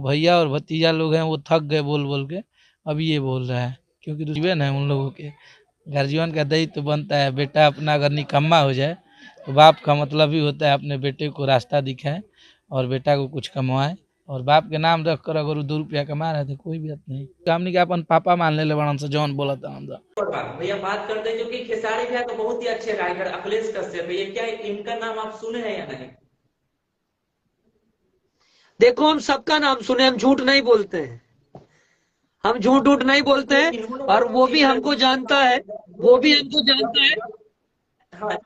भैया और भतीजा लोग हैं वो थक गए बोल बोल के, अब ये बोल रहा है, क्योंकि जीवन है उन लोगों के। गार्जियन का दायित्व तो बनता है, बेटा अपना अगर निकम्मा हो जाए तो बाप का मतलब ही होता है अपने बेटे को रास्ता दिखाए और बेटा को कुछ कमवाए। और बाप के नाम रख कर अगर वो 2 रुपया कमा रहे थे कोई बात नहीं, हमने के अपन पापा मान ले बड़ा से जौन बोला था हम भैया बात करते हैं, जो कि खेसारी भैया तो बहुत ही अच्छे गायकर अखिलेश कश्यप है, ये क्या इनका नाम आप सुने हैं या नहीं? देखो, हम सबका नाम सुने, हम झूठ नहीं बोलते हैं, हम झूठ उठ नहीं बोलते तो हैं। इन्होंने और वो एक भी हमको जानता है, वो भी हमको जानता है। हाँ,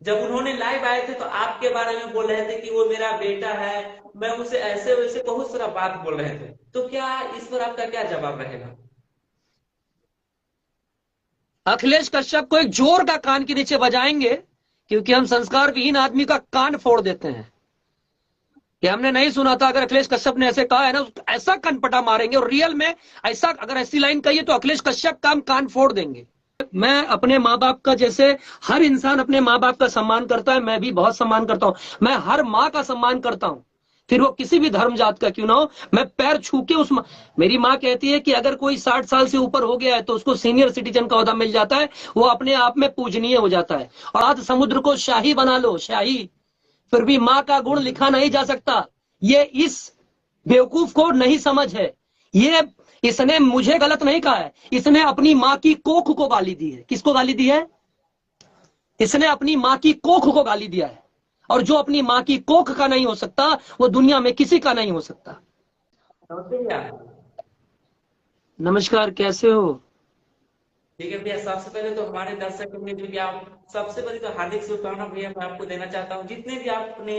जब उन्होंने लाइव आए थे तो आपके बारे में बोल रहे थे कि वो मेरा बेटा है, मैं उसे ऐसे वैसे बहुत सारा बात बोल रहे थे, तो क्या इस पर आपका क्या जवाब रहेगा? अखिलेश कश्यप को एक जोर का कान के नीचे बजाएंगे, क्योंकि हम संस्कार विहीन आदमी का कान फोड़ देते हैं। कि हमने नहीं सुना था, अगर अखिलेश कश्यप ने ऐसे कहा है ना, ऐसा कनपटा मारेंगे। और रियल में ऐसा, अगर ऐसी लाइन कही है तो अखिलेश कश्यप का हम कान फोड़ देंगे। मैं अपने माँ बाप का, जैसे हर इंसान अपने माँ बाप का सम्मान करता है, मैं भी बहुत सम्मान करता हूं। मैं हर माँ का सम्मान करता हूं, फिर वो किसी भी धर्म जात का क्यों ना हो। मैं पैर छू के उस मेरी माँ कहती है कि अगर कोई 60 साल से ऊपर हो गया है तो उसको सीनियर सिटीजन का ओहदा मिल जाता है, वो अपने आप में पूजनीय हो जाता है। और आज समुद्र को शाही बना लो, शाही, फिर भी माँ का गुण लिखा नहीं जा सकता। ये इस बेवकूफ को नहीं समझ है। ये इसने मुझे गलत नहीं कहा है, इसने अपनी माँ की कोख को गाली दी है। किसको गाली दी है? इसने अपनी माँ की कोख को गाली दिया है। और जो अपनी माँ की कोख का नहीं हो सकता, वो दुनिया में किसी का नहीं हो सकता। नमस्ते भैया। नमस्कार, कैसे हो? ठीक है भैया, सबसे पहले तो हमारे दर्शक में जो भी आप, सबसे पहले तो हार्दिक शुभकामना भैया मैं आपको देना चाहता हूँ, जितने भी आपने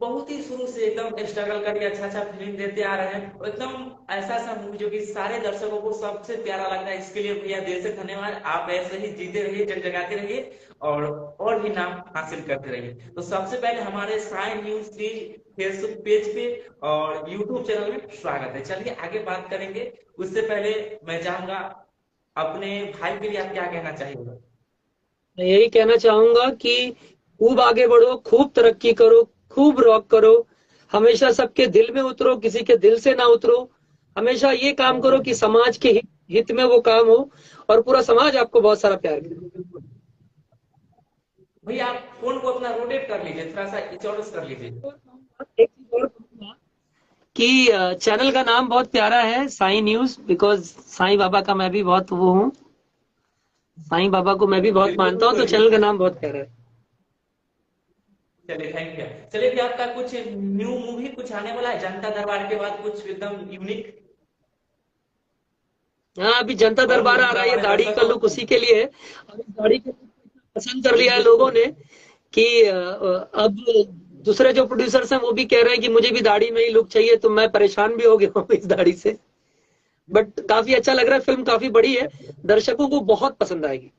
बहुत ही शुरू से एकदम स्ट्रगल करके अच्छा अच्छा फिल्म देते आ रहे हैं, और एकदम ऐसा सा मूवी जो कि सारे दर्शकों को सबसे प्यारा लगता है, इसके लिए भैया दिल से धन्यवाद। आप ऐसे ही जीते रहिए, जगजगाते रहिए और भी नाम हासिल करते रहिए। तो सबसे पहले हमारे sign news series Facebook page पे और यूट्यूब चैनल में स्वागत है। चलिए आगे बात करेंगे, उससे पहले मैं चाहूंगा अपने भाई के लिए आप क्या कहना चाहिएगा? मैं यही कहना चाहूंगा कि खूब आगे बढ़ो, खूब तरक्की करो, खूब रॉक करो, हमेशा सबके दिल में उतरो, किसी के दिल से ना उतरो। हमेशा ये काम करो कि समाज के हित में वो काम हो, और पूरा समाज आपको बहुत सारा प्यार करे। भैया आप फोन को अपना रोटेट कर लीजिए, थोड़ा सा चौरस कर लीजिए। एक चीज और कहूंगा कि चैनल का नाम बहुत प्यारा है, साईं न्यूज, बिकॉज साईं बाबा का मैं भी बहुत वो हूँ, साईं बाबा को मैं भी बहुत बिल्कुल मानता हूँ, तो बिल्कुल। चैनल का नाम बहुत प्यारा है। चलिए थैंक यू। चलिए भी आपका कुछ न्यू मूवी कुछ आने वाला है जनता दरबार के बाद, कुछ एकदम यूनिक? हाँ, अभी जनता बोल दरबार बोल आ थोड़ा रहा है, ये हमारे दाढ़ी का दर्शकों लुक को। उसी के लिए है। और इस दाढ़ी के look को पसंद कर लिया है लोगों बिल्कुल। ने कि अब दूसरे जो प्रोड्यूसर्स हैं वो भी कह रहे हैं कि मुझे भी दाढ़ी में ही लुक चाहिए, तो मैं परेशान भी हो गया हूँ इस दाढ़ी से। बट काफी अच्छा लग रहा है, फिल्म काफी बड़ी है, दर्शकों को बहुत पसंद आएगी।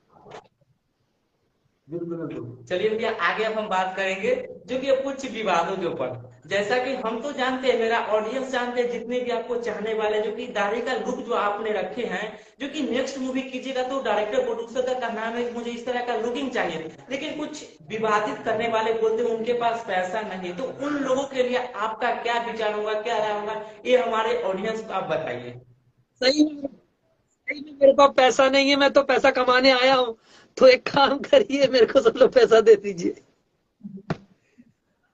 बिल्कुल बिल्कुल। चलिए भैया आगे अब हम बात करेंगे जो कि अब कुछ विवादों के ऊपर। जैसा कि हम तो जानते हैं, मेरा ऑडियंस जानते हैं, जितने भी आपको चाहने वाले, जो कि दाढ़ी का लुक जो आपने रखे हैं, जो कि नेक्स्ट मूवी कीजिएगा तो डायरेक्टर प्रोड्यूसर का कहना है कि मुझे इस तरह का लुकिंग चाहिए, लेकिन कुछ विवादित करने वाले बोलते हैं उनके पास पैसा नहीं, तो उन लोगों के लिए आपका क्या विचार होगा, क्या राय होगा, ये हमारे ऑडियंस को आप बताइए। सही में, सही में मेरे पास पैसा नहीं है, मैं तो पैसा कमाने आया हूँ। तो एक काम करिए, मेरे को सब लोग पैसा दे दीजिए।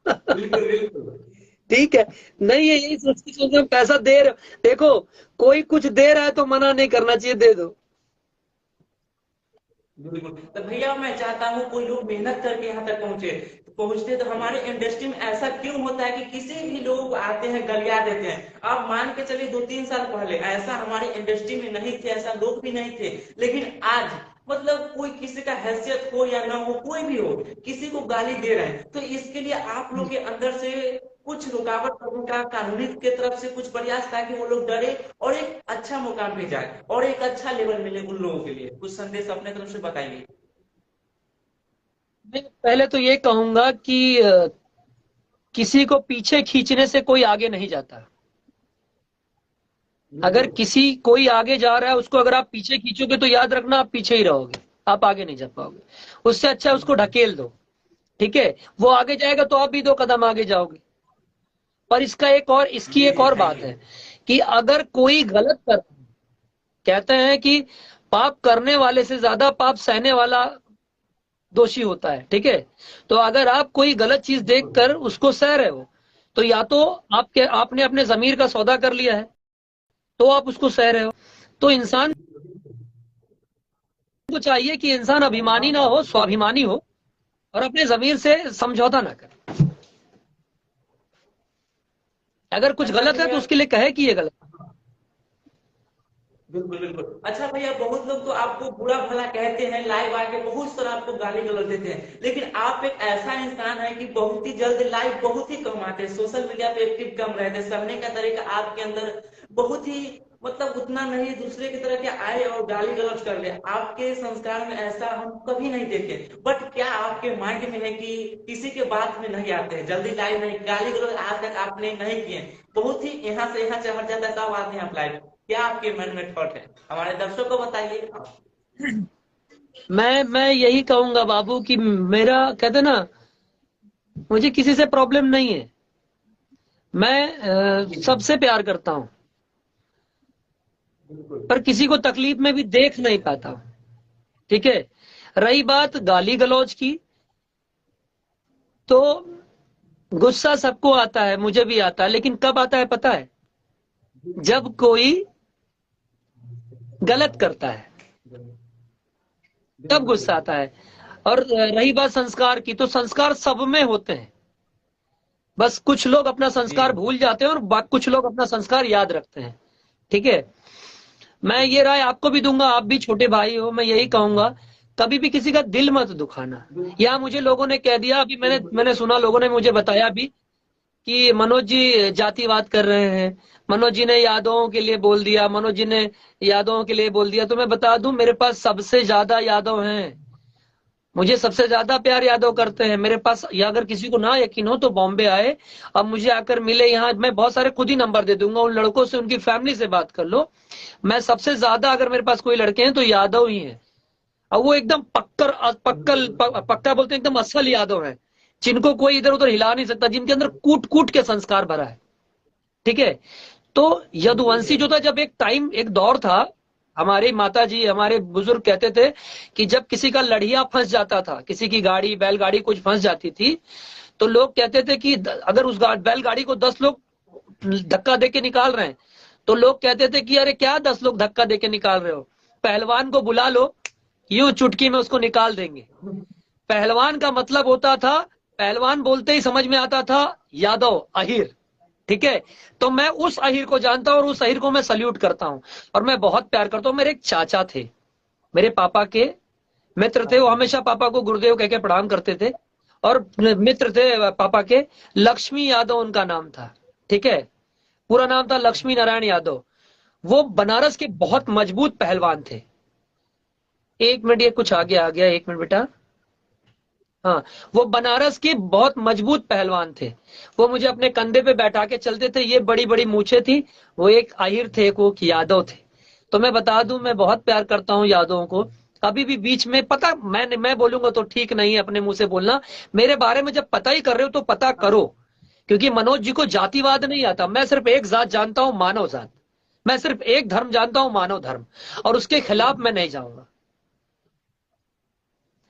बिल्कुल बिल्कुल। ठीक है। नहीं है, यही सोच के सोच पैसा दे रहे हो। देखो, कोई कुछ दे रहा है तो मना नहीं करना चाहिए, दे दो। बिल्कुल। तो भैया मैं चाहता हूँ कोई लोग मेहनत करके यहाँ तक पहुंचते, तो हमारे इंडस्ट्री में ऐसा क्यों होता है कि किसी भी लोग आते हैं गलिया देते हैं? आप मान के चलिए 2-3 साल पहले ऐसा हमारे इंडस्ट्री में नहीं थे, ऐसा लोग भी नहीं थे, लेकिन आज मतलब कोई किसी का हैसियत हो या ना हो, कोई भी हो, किसी को गाली दे रहे हैं, तो इसके लिए आप लोग के अंदर से कुछ रुकावट करने का कानूनी की तरफ से कुछ प्रयास, ताकि वो लोग डरे और एक अच्छा मुकाम पे जाए और एक अच्छा लेवल मिले उन लोगों के लिए, कुछ संदेश अपने तरफ से बताइए। मैं पहले तो ये कहूंगा कि किसी को पीछे खींचने से कोई आगे नहीं जाता। अगर बिल्कुल किसी कोई आगे जा रहा है, उसको अगर आप पीछे खींचोगे तो याद रखना आप पीछे ही रहोगे, आप आगे नहीं जा पाओगे। उससे अच्छा है उसको ढकेल दो। ठीक है, वो आगे जाएगा तो आप भी 2 कदम आगे जाओगे। पर इसकी जी एक जी और बात बताइए। है कि अगर कोई गलत कर, कहते हैं कि पाप करने वाले से ज्यादा पाप सहने वाला दोषी होता है, ठीक है। तो अगर आप कोई गलत चीज बिल्कुल देखकर उसको सह रहे हो, तो या तो आपने अपने जमीर का सौदा कर लिया है, तो आप उसको सह रहे हो। तो इंसान को चाहिए कि इंसान अभिमानी ना हो, स्वाभिमानी हो, और अपने जमीर से समझौता ना करे। अगर कुछ अच्छा गलत है तो भैया। उसके लिए कहे कि ये गलत। बिल्कुल बिल्कुल। अच्छा भैया, बहुत लोग तो आपको बुरा भला कहते हैं, लाइव आके बहुत सारा आपको गाली गलौज देते हैं, लेकिन आप एक ऐसा इंसान है कि बहुत ही जल्द लाइव बहुत ही कम आते हैं, सोशल मीडिया पे एक्टिव कम रहते हैं, सहने का तरीका आपके अंदर बहुत ही मतलब उतना नहीं, दूसरे की तरह के आए और गाली गलौज कर ले, आपके संस्कार में ऐसा हम कभी नहीं देखे। बट क्या आपके माइंड में है कि किसी के बात में नहीं आते हैं, जल्दी लाइव नहीं, गाली गलौज आज तक आपने नहीं किए, बहुत ही यहाँ से यहाँ चढ़ जाता है तब आते हैं आप लाइव? क्या आपके मन में थॉट है, हमारे दर्शकों को बताइए आप। मैं यही कहूंगा बाबू कि मेरा, कहते ना, मुझे किसी से प्रॉब्लम नहीं है। मैं सबसे प्यार करता हूं, बिल्कुल पर किसी को तकलीफ में भी देख नहीं पाता हूं, ठीक है। रही बात गाली गलौज की, तो गुस्सा सबको आता है, मुझे भी आता है, लेकिन कब आता है पता है? जब कोई गलत करता है, तब बिल्कुल गुस्सा आता है। और रही बात संस्कार की, तो संस्कार सब में होते हैं, बस कुछ लोग अपना जी संस्कार भूल जाते हैं और कुछ लोग अपना संस्कार याद रखते हैं, ठीक है। मैं ये राय आपको भी दूंगा, आप भी छोटे भाई हो, मैं यही कहूंगा, कभी भी किसी का दिल मत दुखाना। या मुझे लोगों ने कह दिया, अभी मैंने बिल्कुल मैंने सुना, लोगों ने मुझे बताया भी कि मनोज जी जातिवाद कर रहे हैं, मनोज जी ने यादवों के लिए बोल दिया, मनोज जी ने यादवों के लिए बोल दिया। तो मैं बता दूं, मेरे पास सबसे ज्यादा यादव हैं, मुझे सबसे ज्यादा प्यार यादव करते हैं मेरे पास। या अगर किसी को ना यकीन हो तो बॉम्बे आए, अब मुझे आकर मिले यहाँ, मैं बहुत सारे खुद ही नंबर दे दूंगा उन लड़कों से, उनकी फैमिली से बात कर लो। मैं सबसे ज्यादा, अगर मेरे पास कोई लड़के हैं तो यादव ही हैं। और वो एकदम पक्का बोलते हैं, एकदम असल यादव है, जिनको कोई इधर उधर हिला नहीं सकता, जिनके अंदर कूट कूट के संस्कार भरा है, ठीक है। तो बिल्कुल यदुवंशी भैया। जो था, जब एक टाइम, एक दौर था, हमारी माता जी, हमारे बुजुर्ग कहते थे कि जब किसी का लड़िया फंस जाता था, किसी की गाड़ी बैलगाड़ी कुछ फंस जाती थी, तो लोग कहते थे कि अगर उस बैलगाड़ी को 10 लोग धक्का दे के निकाल रहे हैं, तो लोग कहते थे कि अरे क्या 10 लोग धक्का दे के निकाल रहे हो, पहलवान को बुला लो, यूं चुटकी में उसको निकाल देंगे। पहलवान का मतलब होता था, पहलवान बोलते ही समझ में आता था यादव, अहिर, ठीक है। तो मैं उस अहिर को जानता हूं और उस अहिर को मैं सल्यूट करता हूं, और मैं बहुत प्यार करता हूं। मेरे एक चाचा थे, मेरे पापा के मित्र थे, वो हमेशा पापा को गुरुदेव कह के प्रणाम करते थे, और मित्र थे पापा के, लक्ष्मी यादव उनका नाम था, ठीक है। पूरा नाम था लक्ष्मी नारायण यादव। वो बनारस के बहुत मजबूत पहलवान थे। एक मिनट, ये कुछ आगे आ गया, एक मिनट बेटा। हाँ, वो बनारस के बहुत मजबूत पहलवान थे। वो मुझे अपने कंधे पे बैठा के चलते थे, ये बड़ी बड़ी मूछें थी। वो एक आहिर थे, वो यादव थे। तो मैं बता दूं, मैं बहुत प्यार करता हूं यादवों को। अभी भी बीच में पता, मैं बोलूंगा तो ठीक नहीं है अपने मुंह से बोलना, मेरे बारे में जब पता ही कर रहे हो तो पता करो, क्योंकि मनोज जी को जातिवाद नहीं आता। मैं सिर्फ एक जात जानता हूं, मानव जात। मैं सिर्फ एक धर्म जानता हूं, मानव धर्म, और उसके खिलाफ मैं नहीं जाऊंगा।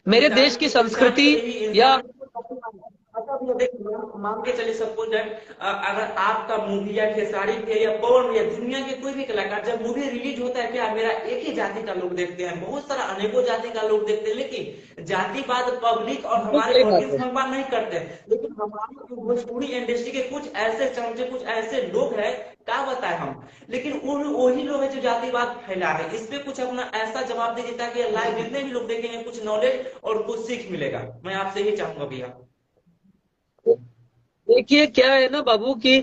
मेरे देश की इंसानियत संस्कृति तो यही या, इंसानियत को सबसे अच्छा भैया देखिए, मान के चलिए सपोज दैट अगर आपका मूवी या खेसारी भी है या पवन भी है, दुनिया के कोई भी कलाकार, जब मूवी रिलीज होता है, क्या मेरा एक ही जाति का लोग देखते हैं? बहुत सारा अनेकों जाति का लोग देखते हैं, लेकिन जातिवाद पब्लिक और बिल्कुल हमारे सही बात ऑडियंस है। भगवान नहीं करते हैं। लेकिन हमारी भोजपुरी इंडस्ट्री के कुछ ऐसे चमचे, कुछ ऐसे लोग हैं, क्या बताए हम, लेकिन वही लोग हैं जो जातिवाद फैला रहे हैं। इस पे कुछ अपना ऐसा जवाब दीजिए ताकि लाइव जितने भी लोग देखेंगे कुछ नॉलेज और कुछ सीख मिलेगा। मैं आपसे ही चाहूंगा भैया। देखिए क्या है ना बाबू कि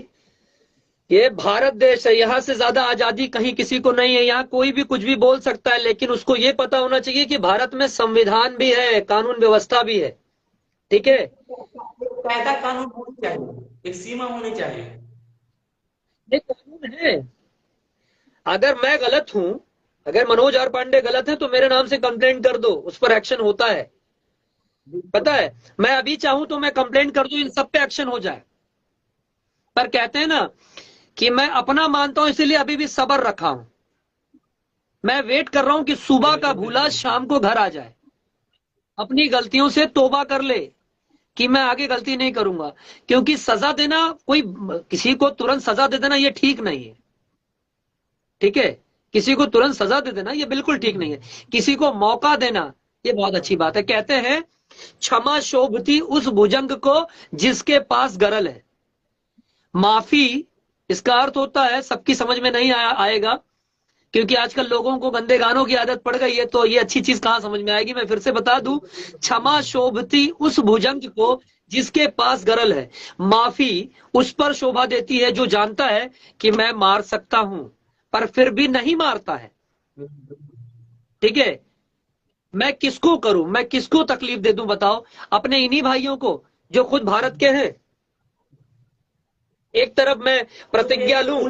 ये भारत देश है, यहाँ से ज्यादा आजादी कहीं किसी को नहीं है। यहाँ कोई भी कुछ भी बोल सकता है, लेकिन उसको ये पता होना चाहिए कि भारत में संविधान भी है, कानून व्यवस्था भी है, ठीक है। कायदा कानून होनी चाहिए, एक सीमा होनी चाहिए। ये कानून है। अगर मैं गलत हूं, अगर मनोज आर पांडे गलत है, तो मेरे नाम से कंप्लेंट कर दो, उस पर एक्शन होता है। बिल्कुल पता है, मैं अभी चाहूं तो मैं कंप्लेंट कर दूं, इन सब पे एक्शन हो जाए। पर कहते हैं ना कि मैं अपना मानता हूं इसीलिए अभी भी सब्र रखा हूं। मैं वेट कर रहा हूं कि सुबह का भूला शाम को घर आ जाए, अपनी गलतियों से तौबा कर ले कि मैं आगे गलती नहीं करूंगा। क्योंकि सजा देना, कोई किसी को तुरंत सजा दे देना ये ठीक नहीं है, ठीक है। किसी को तुरंत सजा दे देना ये बिल्कुल ठीक नहीं है। किसी को मौका देना ये बहुत अच्छी बात है। कहते हैं क्षमा शोभती उस भुजंग को जिसके पास गरल है। माफी, इसका अर्थ होता है, सबकी समझ में नहीं आएगा, क्योंकि आजकल लोगों को गंदे गानों की आदत पड़ गई है, तो ये अच्छी चीज कहां समझ में आएगी। मैं फिर से बता दूं, क्षमा शोभती उस भुजंग को जिसके पास गरल है। माफी उस पर शोभा देती है जो जानता है कि मैं मार सकता हूं पर फिर भी नहीं मारता है, ठीक है। मैं किसको करूं, मैं किसको तकलीफ दे दूं बताओ? अपने इन्हीं भाइयों को जो खुद भारत के हैं। एक तरफ मैं प्रतिज्ञा लूं,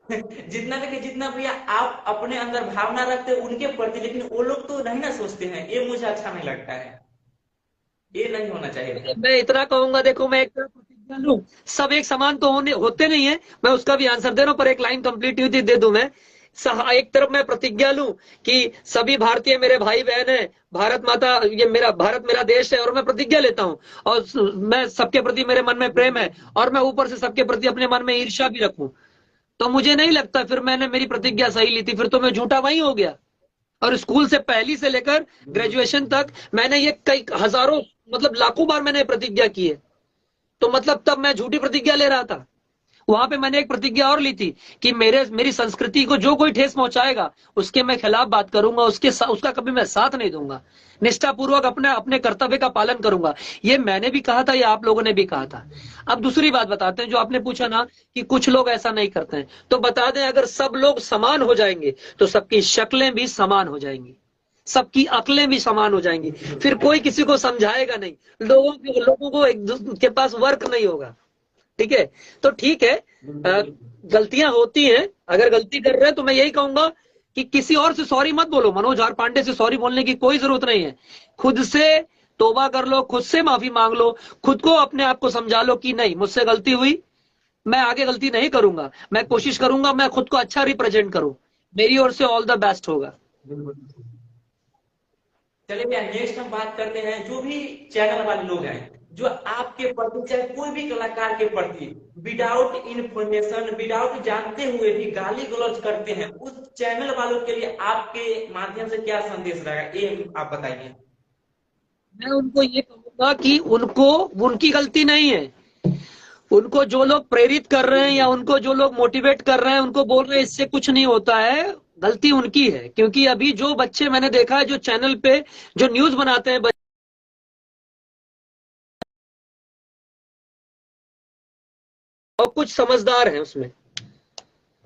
जितना देखिए, जितना भैया आप अपने अंदर भावना रखते हैं उनके प्रति, लेकिन वो लोग तो नहीं ना सोचते हैं, ये मुझे अच्छा नहीं लगता है, ये नहीं होना चाहिए। मैं इतना कहूंगा, देखो मैं एक तरफ प्रतिज्ञा लूं, सब एक समान तो होते नहीं है। मैं उसका भी आंसर दे रहा हूं, पर एक लाइन कंप्लीट हुई थी, दे दूं मैं। एक तरफ मैं प्रतिज्ञा लूं कि सभी भारतीय मेरे भाई बहन है, भारत माता, ये मेरा भारत मेरा देश है, और मैं प्रतिज्ञा लेता हूं, और मैं सबके प्रति मेरे मन में प्रेम है, और मैं ऊपर से सबके प्रति अपने मन में ईर्ष्या भी रखूं, तो मुझे नहीं लगता फिर मैंने मेरी प्रतिज्ञा सही ली थी, फिर तो मैं झूठा वही हो गया। और स्कूल से पहली से लेकर ग्रेजुएशन तक मैंने ये कई हजारों, मतलब लाखों बार मैंने प्रतिज्ञा की है, तो मतलब तब मैं झूठी प्रतिज्ञा ले रहा था। वहां पे मैंने एक प्रतिज्ञा और ली थी कि मेरी संस्कृति को जो कोई ठेस पहुंचाएगा उसके मैं खिलाफ बात करूंगा, उसका कभी मैं साथ नहीं दूंगा, निष्ठापूर्वक अपने अपने कर्तव्य का पालन करूंगा। ये मैंने भी कहा था, ये आप लोगों ने भी कहा था। अब दूसरी बात बताते हैं, जो आपने पूछा ना कि कुछ लोग ऐसा नहीं करते हैं, तो बता दें, अगर सब लोग समान हो जाएंगे तो सबकी शक्लें भी समान हो जाएंगी, सबकी अकलें भी समान हो जाएंगी, फिर कोई किसी को समझाएगा नहीं, लोगों को एक के पास वर्क नहीं होगा, ठीक है। तो ठीक है, गलतियां होती हैं, अगर गलती कर रहे हैं तो मैं यही कहूंगा कि किसी और से सॉरी मत बोलो, मनोज आर पांडे से सॉरी बोलने की कोई जरूरत नहीं है। खुद से तौबा कर लो, खुद से माफी मांग लो, खुद को अपने आप को समझा लो कि नहीं, मुझसे गलती हुई, मैं आगे गलती नहीं करूंगा, मैं कोशिश करूंगा मैं खुद को अच्छा रिप्रेजेंट करूं, मेरी ओर से ऑल द बेस्ट होगा। चलिए भैया, नेक्स्ट हम बात करते हैं, जो भी चैनल वाले लोग हैं जो आपके प्रति, चाहे कोई भी कलाकार के प्रति, विदाउट इंफॉर्मेशन, विदाउट जानते हुए भी गाली गलौज करते हैं, उस चैनल वालों के लिए आपके माध्यम से क्या संदेश रहेगा, ये आप बताइए। मैं उनको ये कहूंगा कि उनको, उनकी गलती नहीं है, उनको जो लोग प्रेरित कर रहे हैं या उनको जो लोग मोटिवेट कर रहे हैं, उनको बोल रहे हैं इससे कुछ नहीं होता है, गलती उनकी है। क्योंकि अभी जो बच्चे मैंने देखा है जो चैनल पे जो न्यूज बनाते हैं, और कुछ समझदार हैं उसमें,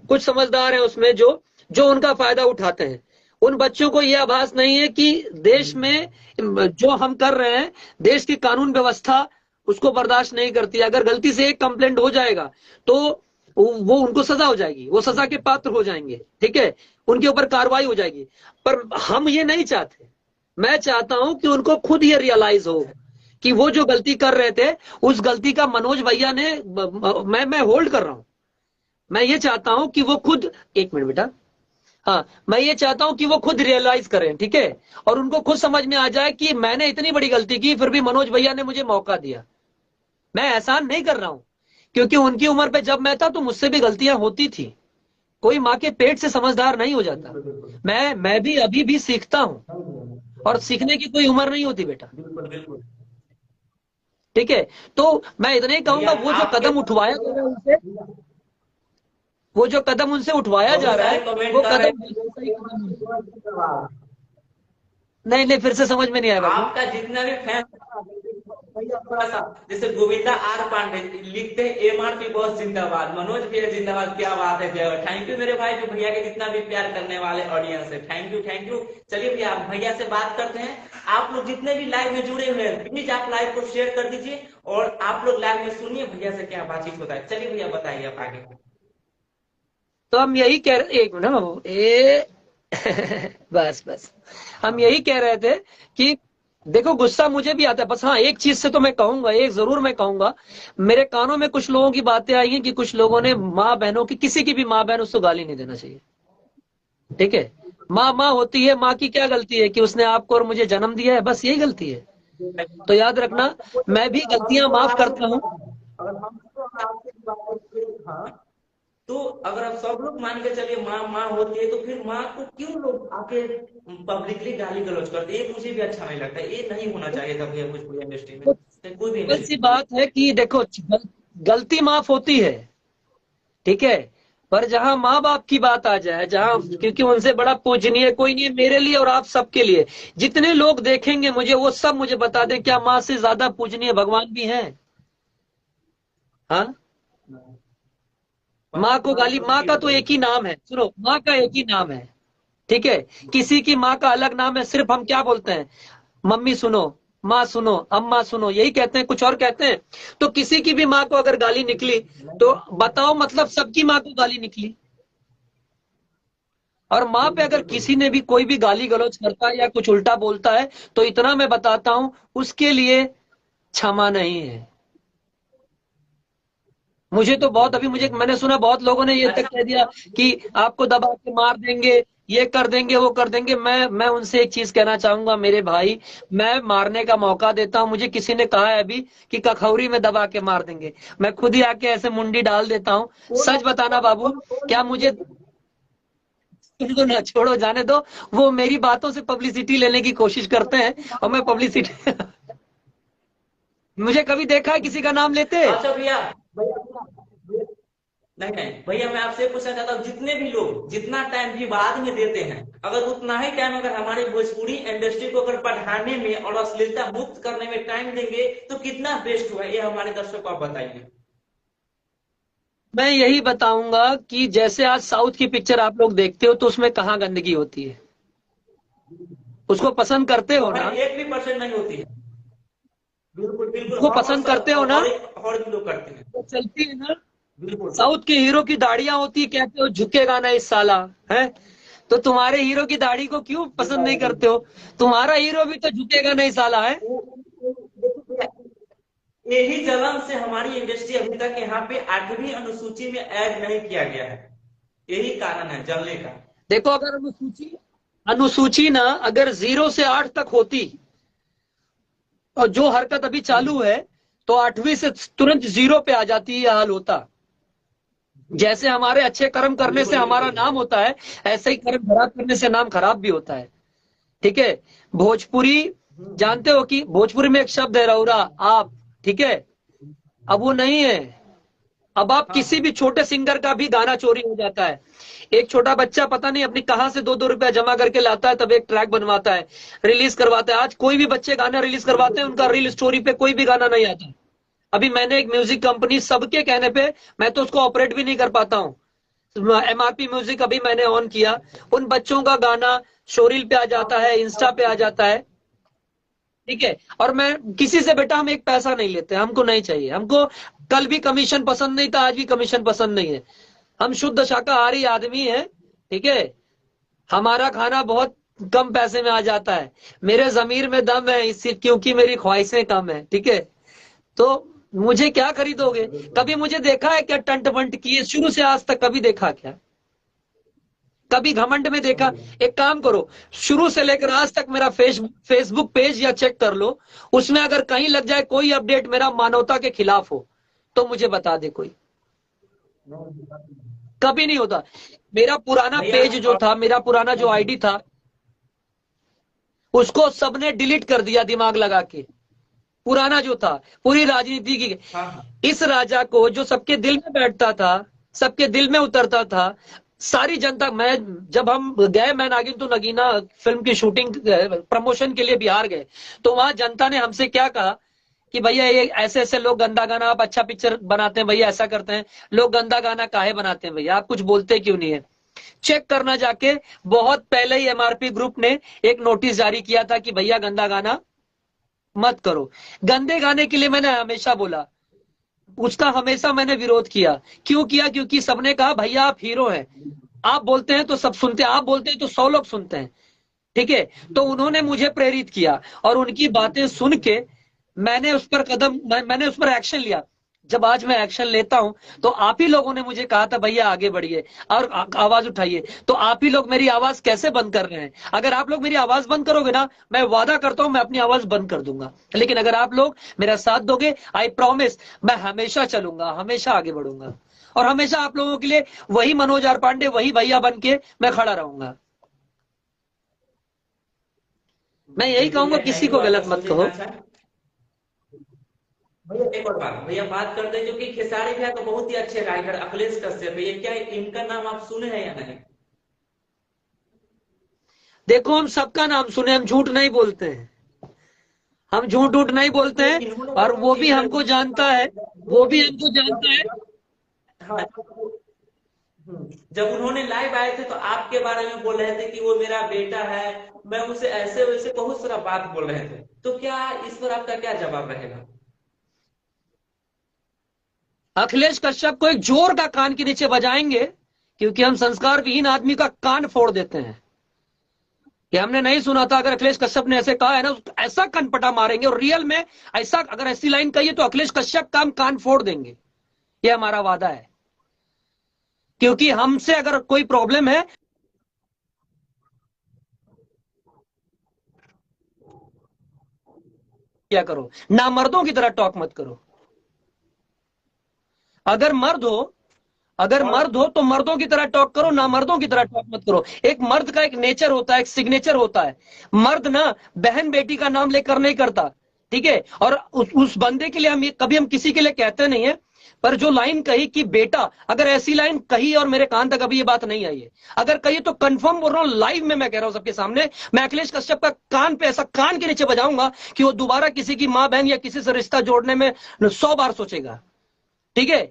कुछ समझदार हैं उसमें जो जो उनका फायदा उठाते हैं। उन बच्चों को यह आभास नहीं है कि देश में जो हम कर रहे हैं, देश की कानून व्यवस्था उसको बर्दाश्त नहीं करती। अगर गलती से एक कंप्लेंट हो जाएगा तो वो उनको सजा हो जाएगी, वो सजा के पात्र हो जाएंगे, ठीक है, उनके ऊपर कार्रवाई हो जाएगी। पर हम ये नहीं चाहते। मैं चाहता हूं कि उनको खुद ये रियलाइज हो कि वो जो गलती कर रहे थे, उस गलती का मनोज भैया ने, मैं होल्ड कर रहा हूं, मैं ये चाहता हूं कि वो खुद, एक मिनट बेटा, हाँ, मैं ये चाहता हूं कि वो खुद रियलाइज करें, ठीक है, और उनको खुद समझ में आ जाए कि मैंने इतनी बड़ी गलती की, फिर भी मनोज भैया ने मुझे मौका दिया। मैं एहसान नहीं कर रहा हूं, क्योंकि उनकी उम्र पे जब मैं था तो मुझसे भी गलतियां होती थी। कोई माँ के पेट से समझदार नहीं हो जाता। मैं भी अभी भी सीखता हूं, और सीखने की कोई उम्र नहीं होती बेटा, बिल्कुल बिल्कुल ठीक है। तो मैं इतना ही कहूंगा, भैया, वो जो आपके कदम उठवाया जा रहा है उनसे, वो जो कदम उनसे उठवाया जा बहुत रहा सारे है, कमेंट वो कर रहे कदम बिल्कुल सही कदम है। नहीं नहीं, फिर से समझ में नहीं आया बाबू। आपका जितना भी फैन, भैया थोड़ा सा, जैसे गोविंदा आर पांडे लिखते हैं, एमआरपी बहुत जिंदाबाद, मनोज भैया जिंदाबाद, क्या बात है, जय, थैंक यू मेरे भाई, जो भैया के जितना भी प्यार करने वाले ऑडियंस है, थैंक यू थैंक यू। चलिए भैया, भैया से बात करते हैं। आप लोग जितने भी लाइव में जुड़े हुए हैं, प्लीज आप लाइव को शेयर कर दीजिए, और आप लोग लाइव में सुनिए भैया से क्या बातचीत होता है। चलिए भैया, बताइए आप आगे। तो हम यही कह रहे, एक मिनट बाबू, ए बस बस, हम यही कह रहे थे कि देखो गुस्सा मुझे भी आता है, बस हाँ एक चीज से तो मैं कहूंगा, एक जरूर मैं कहूंगा, मेरे कानों में कुछ लोगों की बातें आई हैं कि कुछ लोगों ने माँ बहनों की, किसी की भी माँ बहन, उसको गाली नहीं देना चाहिए। ठीक है, माँ माँ होती है, माँ की क्या गलती है कि उसने आपको और मुझे जन्म दिया है, बस यही गलती है। तो याद रखना, मैं भी गलतियां हमको और माफ आपसे करता भी हूँ। बात है, अगर हमको और आपसे भी बात है, हाँ, तो अगर आप सब लोग मान के चलिए माँ माँ होती है, तो फिर माँ को क्यों लोग आके पब्लिकली गाली गलौज करते हैं? ये मुझे भी अच्छा नहीं लगता, ये नहीं होना चाहिए था भैया भोजपुरी इंडस्ट्री में, तो चाहे कोई भी सिंपल सी इंडस्ट्री। बात है कि देखो, गलती माफ होती है, ठीक है, पर जहां माँ बाप की बात आ जाए, जहां, क्योंकि उनसे बड़ा पूजनीय कोई नहीं है मेरे लिए और आप सबके लिए। जितने लोग देखेंगे मुझे, वो सब मुझे बता दें, क्या माँ से ज्यादा पूजनीय भगवान भी हैं? हाँ, माँ को बात गाली, तो माँ सही का है तो एक ही भैया। नाम है, सुनो, माँ का एक ही नाम है, ठीक है। किसी की माँ का अलग नाम है, सिर्फ हम क्या बोलते हैं, मम्मी सुनो, माँ सुनो, अम्मा सुनो, यही कहते हैं, कुछ और कहते हैं? तो किसी की भी माँ को अगर गाली निकली, तो बताओ, मतलब सबकी माँ को गाली निकली। और माँ पे अगर किसी ने भी कोई भी गाली गलौज करता है या कुछ उल्टा बोलता है, तो इतना मैं बताता हूं, उसके लिए क्षमा नहीं है। मुझे तो बहुत, अभी मुझे, मैंने सुना बहुत लोगों ने ये तक अच्छा, कह दिया कि आपको दबा के मार देंगे, ये कर देंगे, वो कर देंगे। मैं उनसे एक चीज कहना चाहूंगा मेरे भाई, मैं मारने का मौका देता हूं। मुझे किसी ने कहा है अभी कि कखौरी में दबा के मार देंगे, मैं खुद ही आके ऐसे मुंडी डाल देता हूं। सच बताना बाबू, क्या मुझे, तुमको ना छोड़ो, जाने दो। वो मेरी बातों से पब्लिसिटी लेने की कोशिश करते हैं, और मैं पब्लिसिटी मुझे कभी देखा है किसी का नाम लेते? अच्छा भैया, नहीं नहीं भैया, मैं आपसे पूछना चाहता हूँ, जितने भी लोग जितना टाइम विवाद में देते हैं, अगर उतना ही टाइम अगर हमारी भोजपुरी इंडस्ट्री को अगर बढ़ाने में और अश्लीलता मुक्त करने में टाइम देंगे, तो कितना बेस्ट हुआ, ये हमारे दर्शकों को आप बताइए। मैं यही बताऊंगा कि जैसे आज साउथ की पिक्चर आप लोग देखते हो, तो उसमें कहाँ गंदगी होती है? उसको पसंद करते हो वहां ना? 1% नहीं होती है। बिल्कुल बिल्कुल, उसको हम पसंद करते हो ना? और भी लोग करते हैं। वो चलती है ना? बिल्कुल। साउथ के हीरो की दाढ़ियां होती है, कहते हो झुकेगा ना इस साला, है? तो तुम्हारे हीरो की दाढ़ी को क्यों पसंद नहीं करते हो? तुम्हारा हीरो भी तो झुकेगा नहीं साला, है? यही जलन से हमारी इंडस्ट्री अभी तक यहाँ पे 8वीं अनुसूची में ऐड नहीं किया गया है, यही कारण है जलने का। देखो, अगर अनुसूची अनुसूची ना अगर 0 से 8 तक होती, और जो हरकत अभी चालू है, तो 8वीं से तुरंत 0 पे आ जाती, यह हाल होता। जैसे हमारे अच्छे कर्म करने से बिल्कुल हमारा बिल्कुल। नाम होता है, ऐसे ही कर्म खराब करने से नाम खराब भी होता है, ठीक है। भोजपुरी, जानते हो कि भोजपुरी में एक शब्द है रौरा, आप, ठीक है, अब वो नहीं है। अब आप हाँ किसी हाँ। भी छोटे सिंगर का भी गाना चोरी हो जाता है। एक छोटा बच्चा पता नहीं अपनी कहां से 2-2 रुपया जमा करके लाता है, तब एक ट्रैक बनवाता है, रिलीज करवाता है। आज कोई भी बच्चे गाना रिलीज करवाते हैं, उनका रील स्टोरी पे कोई भी गाना नहीं आता। अभी मैंने एक म्यूजिक कंपनी, सबके कहने पे, मैं तो उसको ऑपरेट भी नहीं कर पाता हूँ, एमआरपी म्यूजिक अभी मैंने ऑन किया, उन बच्चों का गाना शोरील पे आ जाता है, इंस्टा पे आ जाता है, ठीक है। और मैं किसी से, बेटा हम एक पैसा नहीं लेते, हमको नहीं चाहिए, हमको कल भी कमीशन पसंद नहीं था, आज भी कमीशन पसंद नहीं है। हम शुद्ध शाकाहारी आदमी हैं, ठीक है। हमारा खाना बहुत कम पैसे में आ जाता है, मेरे जमीर में दम है, इससे क्योंकि मेरी ख्वाहिशें कम है, ठीक है। तो मुझे क्या खरीदोगे? कभी मुझे देखा है क्या टंट बंट किए शुरू से आज तक? कभी देखा क्या? कभी घमंड में देखा? एक काम करो, शुरू से लेकर आज तक मेरा फेसबुक पेज या चेक कर लो, उसमें अगर कहीं लग जाए कोई अपडेट मेरा मानवता के खिलाफ हो, तो मुझे बता दे कोई। कभी नहीं होता। मेरा पुराना भैया पेज जो था, मेरा पुराना जो आईडी था, उसको सबने डिलीट कर दिया दिमाग लगा के। पुराना जो था, पूरी राजनीति की, हाँ हाँ। इस राजा को जो सबके दिल में बैठता था, सबके दिल में उतरता था, सारी जनता, मैं, जब हम गए, मैं नागिन तो नगीना फिल्म की शूटिंग प्रमोशन के लिए बिहार गए, तो वहां जनता ने हमसे क्या कहा कि भैया ये ऐसे ऐसे लोग गंदा गाना, आप अच्छा पिक्चर बनाते हैं भैया, ऐसा करते हैं, लोग गंदा गाना काहे बनाते हैं भैया, आप कुछ बोलते क्यों नहीं है? चेक करना जाके, बहुत पहले ही एमआरपी ग्रुप ने एक नोटिस जारी किया था कि भैया गंदा गाना मत करो। गंदे गाने के लिए मैंने हमेशा बोला, उसका हमेशा मैंने विरोध किया। क्यों किया? क्योंकि सबने कहा भैया आप हीरो हैं, आप बोलते हैं तो सब सुनते हैं, आप बोलते हैं तो 100 लोग सुनते हैं। ठीक है। तो उन्होंने मुझे प्रेरित किया और उनकी बातें सुन के मैंने उस पर मैंने उस पर एक्शन लिया। जब आज मैं एक्शन लेता हूं तो आप ही लोगों ने मुझे कहा था भैया आगे बढ़िए और आवाज उठाइए, तो आप ही लोग मेरी आवाज कैसे बंद कर रहे हैं? अगर आप लोग मेरी आवाज बंद करोगे ना, मैं वादा करता हूं मैं अपनी आवाज बंद कर दूंगा। लेकिन अगर आप लोग मेरा साथ दोगे, आई प्रॉमिस, मैं हमेशा चलूंगा, हमेशा आगे बढ़ूंगा और हमेशा आप लोगों के लिए वही मनोज आर पांडे, वही भैया बन के मैं खड़ा रहूंगा। मैं यही बिल्कुल कहूंगा भैया, किसी थैंक यू को आपका गलत मत समझने का। कहो। अच्छा भैया एक और बात, भैया बात करते हैं जो कि खेसारी भैया तो बहुत ही अच्छे राइटर अखिलेश कश्यप है, ये क्या इनका नाम आप सुने हैं या नहीं? देखो हम सबका नाम सुने, हम झूठ नहीं बोलते हैं, हम झूठ उठ नहीं बोलते तो हैं। इन्होंने और मतलब वो भी जिस हमको तरीके से जानता बात है, किया, वो भी हमको जानता है। हाँ, जब उन्होंने लाइव आए थे तो आपके बारे में बोल रहे थे कि वो मेरा बेटा है, मैं उसे ऐसे वैसे बहुत सारा बात बोल रहे थे, तो क्या इस पर आपका क्या जवाब रहेगा? अखिलेश कश्यप को एक जोर का कान के नीचे बजाएंगे, क्योंकि हम संस्कार विहीन आदमी का कान फोड़ देते हैं। कि हमने नहीं सुना था, अगर अखिलेश कश्यप ने ऐसे कहा है ना, ऐसा कनपटा मारेंगे और रियल में ऐसा, अगर ऐसी लाइन कही है तो अखिलेश कश्यप का हम कान फोड़ देंगे। ये हमारा वादा है, क्योंकि हमसे अगर कोई प्रॉब्लम है, क्या करो ना, मर्दों की तरह टॉक मत करो। अगर मर्द हो, अगर और मर्द हो तो मर्दों की तरह टॉक करो, ना मर्दों की तरह टॉक मत करो। एक मर्द का एक नेचर होता है, एक सिग्नेचर होता है। मर्द ना बहन बेटी का नाम लेकर नहीं करता, ठीक है। और उस बंदे के लिए कभी हम किसी के लिए कहते नहीं है। पर जो लाइन कही कि बेटा, अगर ऐसी लाइन कही और मेरे कान तक अभी ये बात नहीं आई है, अगर कही तो कंफर्म बोल रहा हूं, लाइव में मैं कह रहा हूं सबके सामने, मैं अखिलेश कश्यप का कान पे ऐसा कान के नीचे बजाऊंगा कि वो दोबारा किसी की मां बहन या किसी से रिश्ता जोड़ने में 100 बार सोचेगा, ठीक है।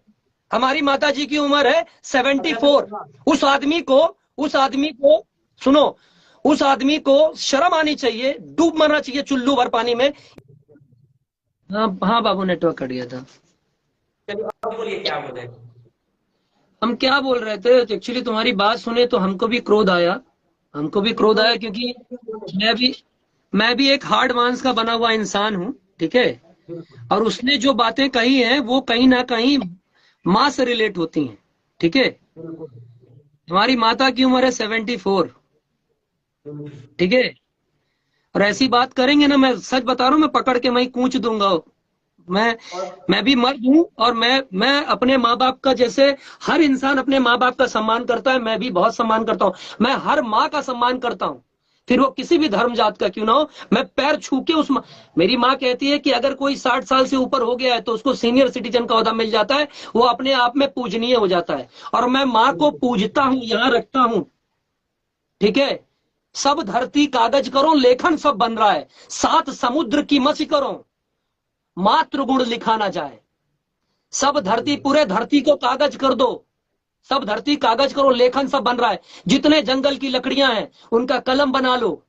हमारी माता जी की उम्र है 74। उस आदमी को उस आदमी को सुनो, उस आदमी को शर्म आनी चाहिए, डूब मरना चाहिए चुल्लू भर पानी में। हाँ हाँ बाबू, नेटवर्क कट गया था। चलिए अब बोलिए क्या बोले। हम क्या बोल रहे थे, एक्चुअली तुम्हारी बात सुने तो हमको भी क्रोध आया, हमको भी क्रोध आया, क्योंकि मैं भी मैं भी एक हार्ड मांस का बना हुआ इंसान हूँ, ठीक है। और उसने जो बातें कही हैं वो कहीं ना कहीं माँ से रिलेट होती हैं, ठीक है। हमारी माता की उम्र है 74, ठीक है। और ऐसी बात करेंगे ना, मैं सच बता रहा हूँ, मैं पकड़ के मैं कूच दूंगा। मैं मैं भी मर्द हूं और मैं अपने माँ बाप का, जैसे हर इंसान अपने माँ बाप का सम्मान करता है, मैं भी बहुत सम्मान करता हूँ। मैं हर माँ का सम्मान करता हूँ, फिर वो किसी भी धर्म जात का क्यों ना हो। मैं पैर छू के मेरी माँ कहती है कि अगर कोई 60 साल से ऊपर हो गया है तो उसको सीनियर सिटीजन का ओहदा मिल जाता है, वो अपने आप में पूजनीय हो जाता है। और मैं माँ को पूजता हूँ, यहां रखता हूँ, ठीक है। सब धरती कागज करो, लेखन सब बन रहा है, सात समुद्र की मछी करो, मात्र गुण लिखा ना जाए। सब धरती, पूरे धरती को कागज कर दो, सब धरती कागज करो, लेखन सब बन रहा है। जितने जंगल की लकड़ियां हैं उनका कलम बना लो,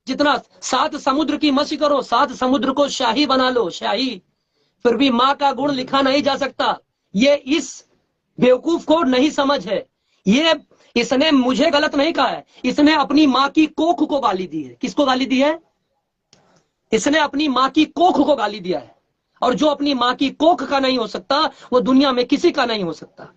जितना, सात समुद्र की मछी करो, सात समुद्र को शाही बना लो, शाही। फिर भी माँ का गुण लिखा नहीं जा सकता। ये इस बेवकूफ को नहीं समझ है। ये, इसने मुझे गलत नहीं कहा है, इसने अपनी माँ की कोख को गाली दी है। किसको गाली दी है? इसने अपनी माँ की कोख को गाली दिया है। और जो अपनी माँ की कोख का नहीं हो सकता वो दुनिया में किसी का नहीं हो सकता।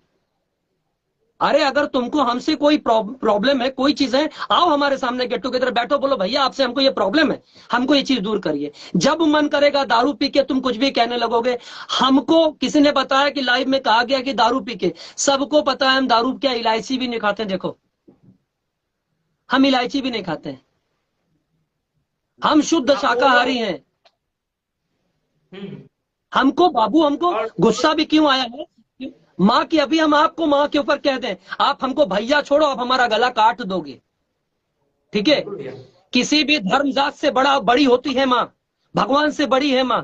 अरे अगर तुमको हमसे कोई प्रॉब्लम है, कोई चीज है, आओ हमारे सामने, गेट टुगेदर बैठो, बोलो भैया आपसे हमको ये प्रॉब्लम है, हमको ये चीज दूर करिए। जब मन करेगा दारू पी के तुम कुछ भी कहने लगोगे। हमको किसी ने बताया कि लाइव में कहा गया कि दारू पी के, सबको पता है हम दारू क्या इलायची भी नहीं खाते। देखो हम इलायची भी नहीं खाते हैं, हम शुद्ध आप वो शाकाहारी हैं। हम्म हमको बाबू, हमको और गुस्सा भी क्यों आया है, माँ की, अभी हम आपको माँ के ऊपर कह दें, आप हमको भैया छोड़ो, आप हमारा गला काट दोगे, ठीक है। बिल्कुल भैया। किसी भी धर्म जात से बड़ी होती है माँ, भगवान से बड़ी है माँ।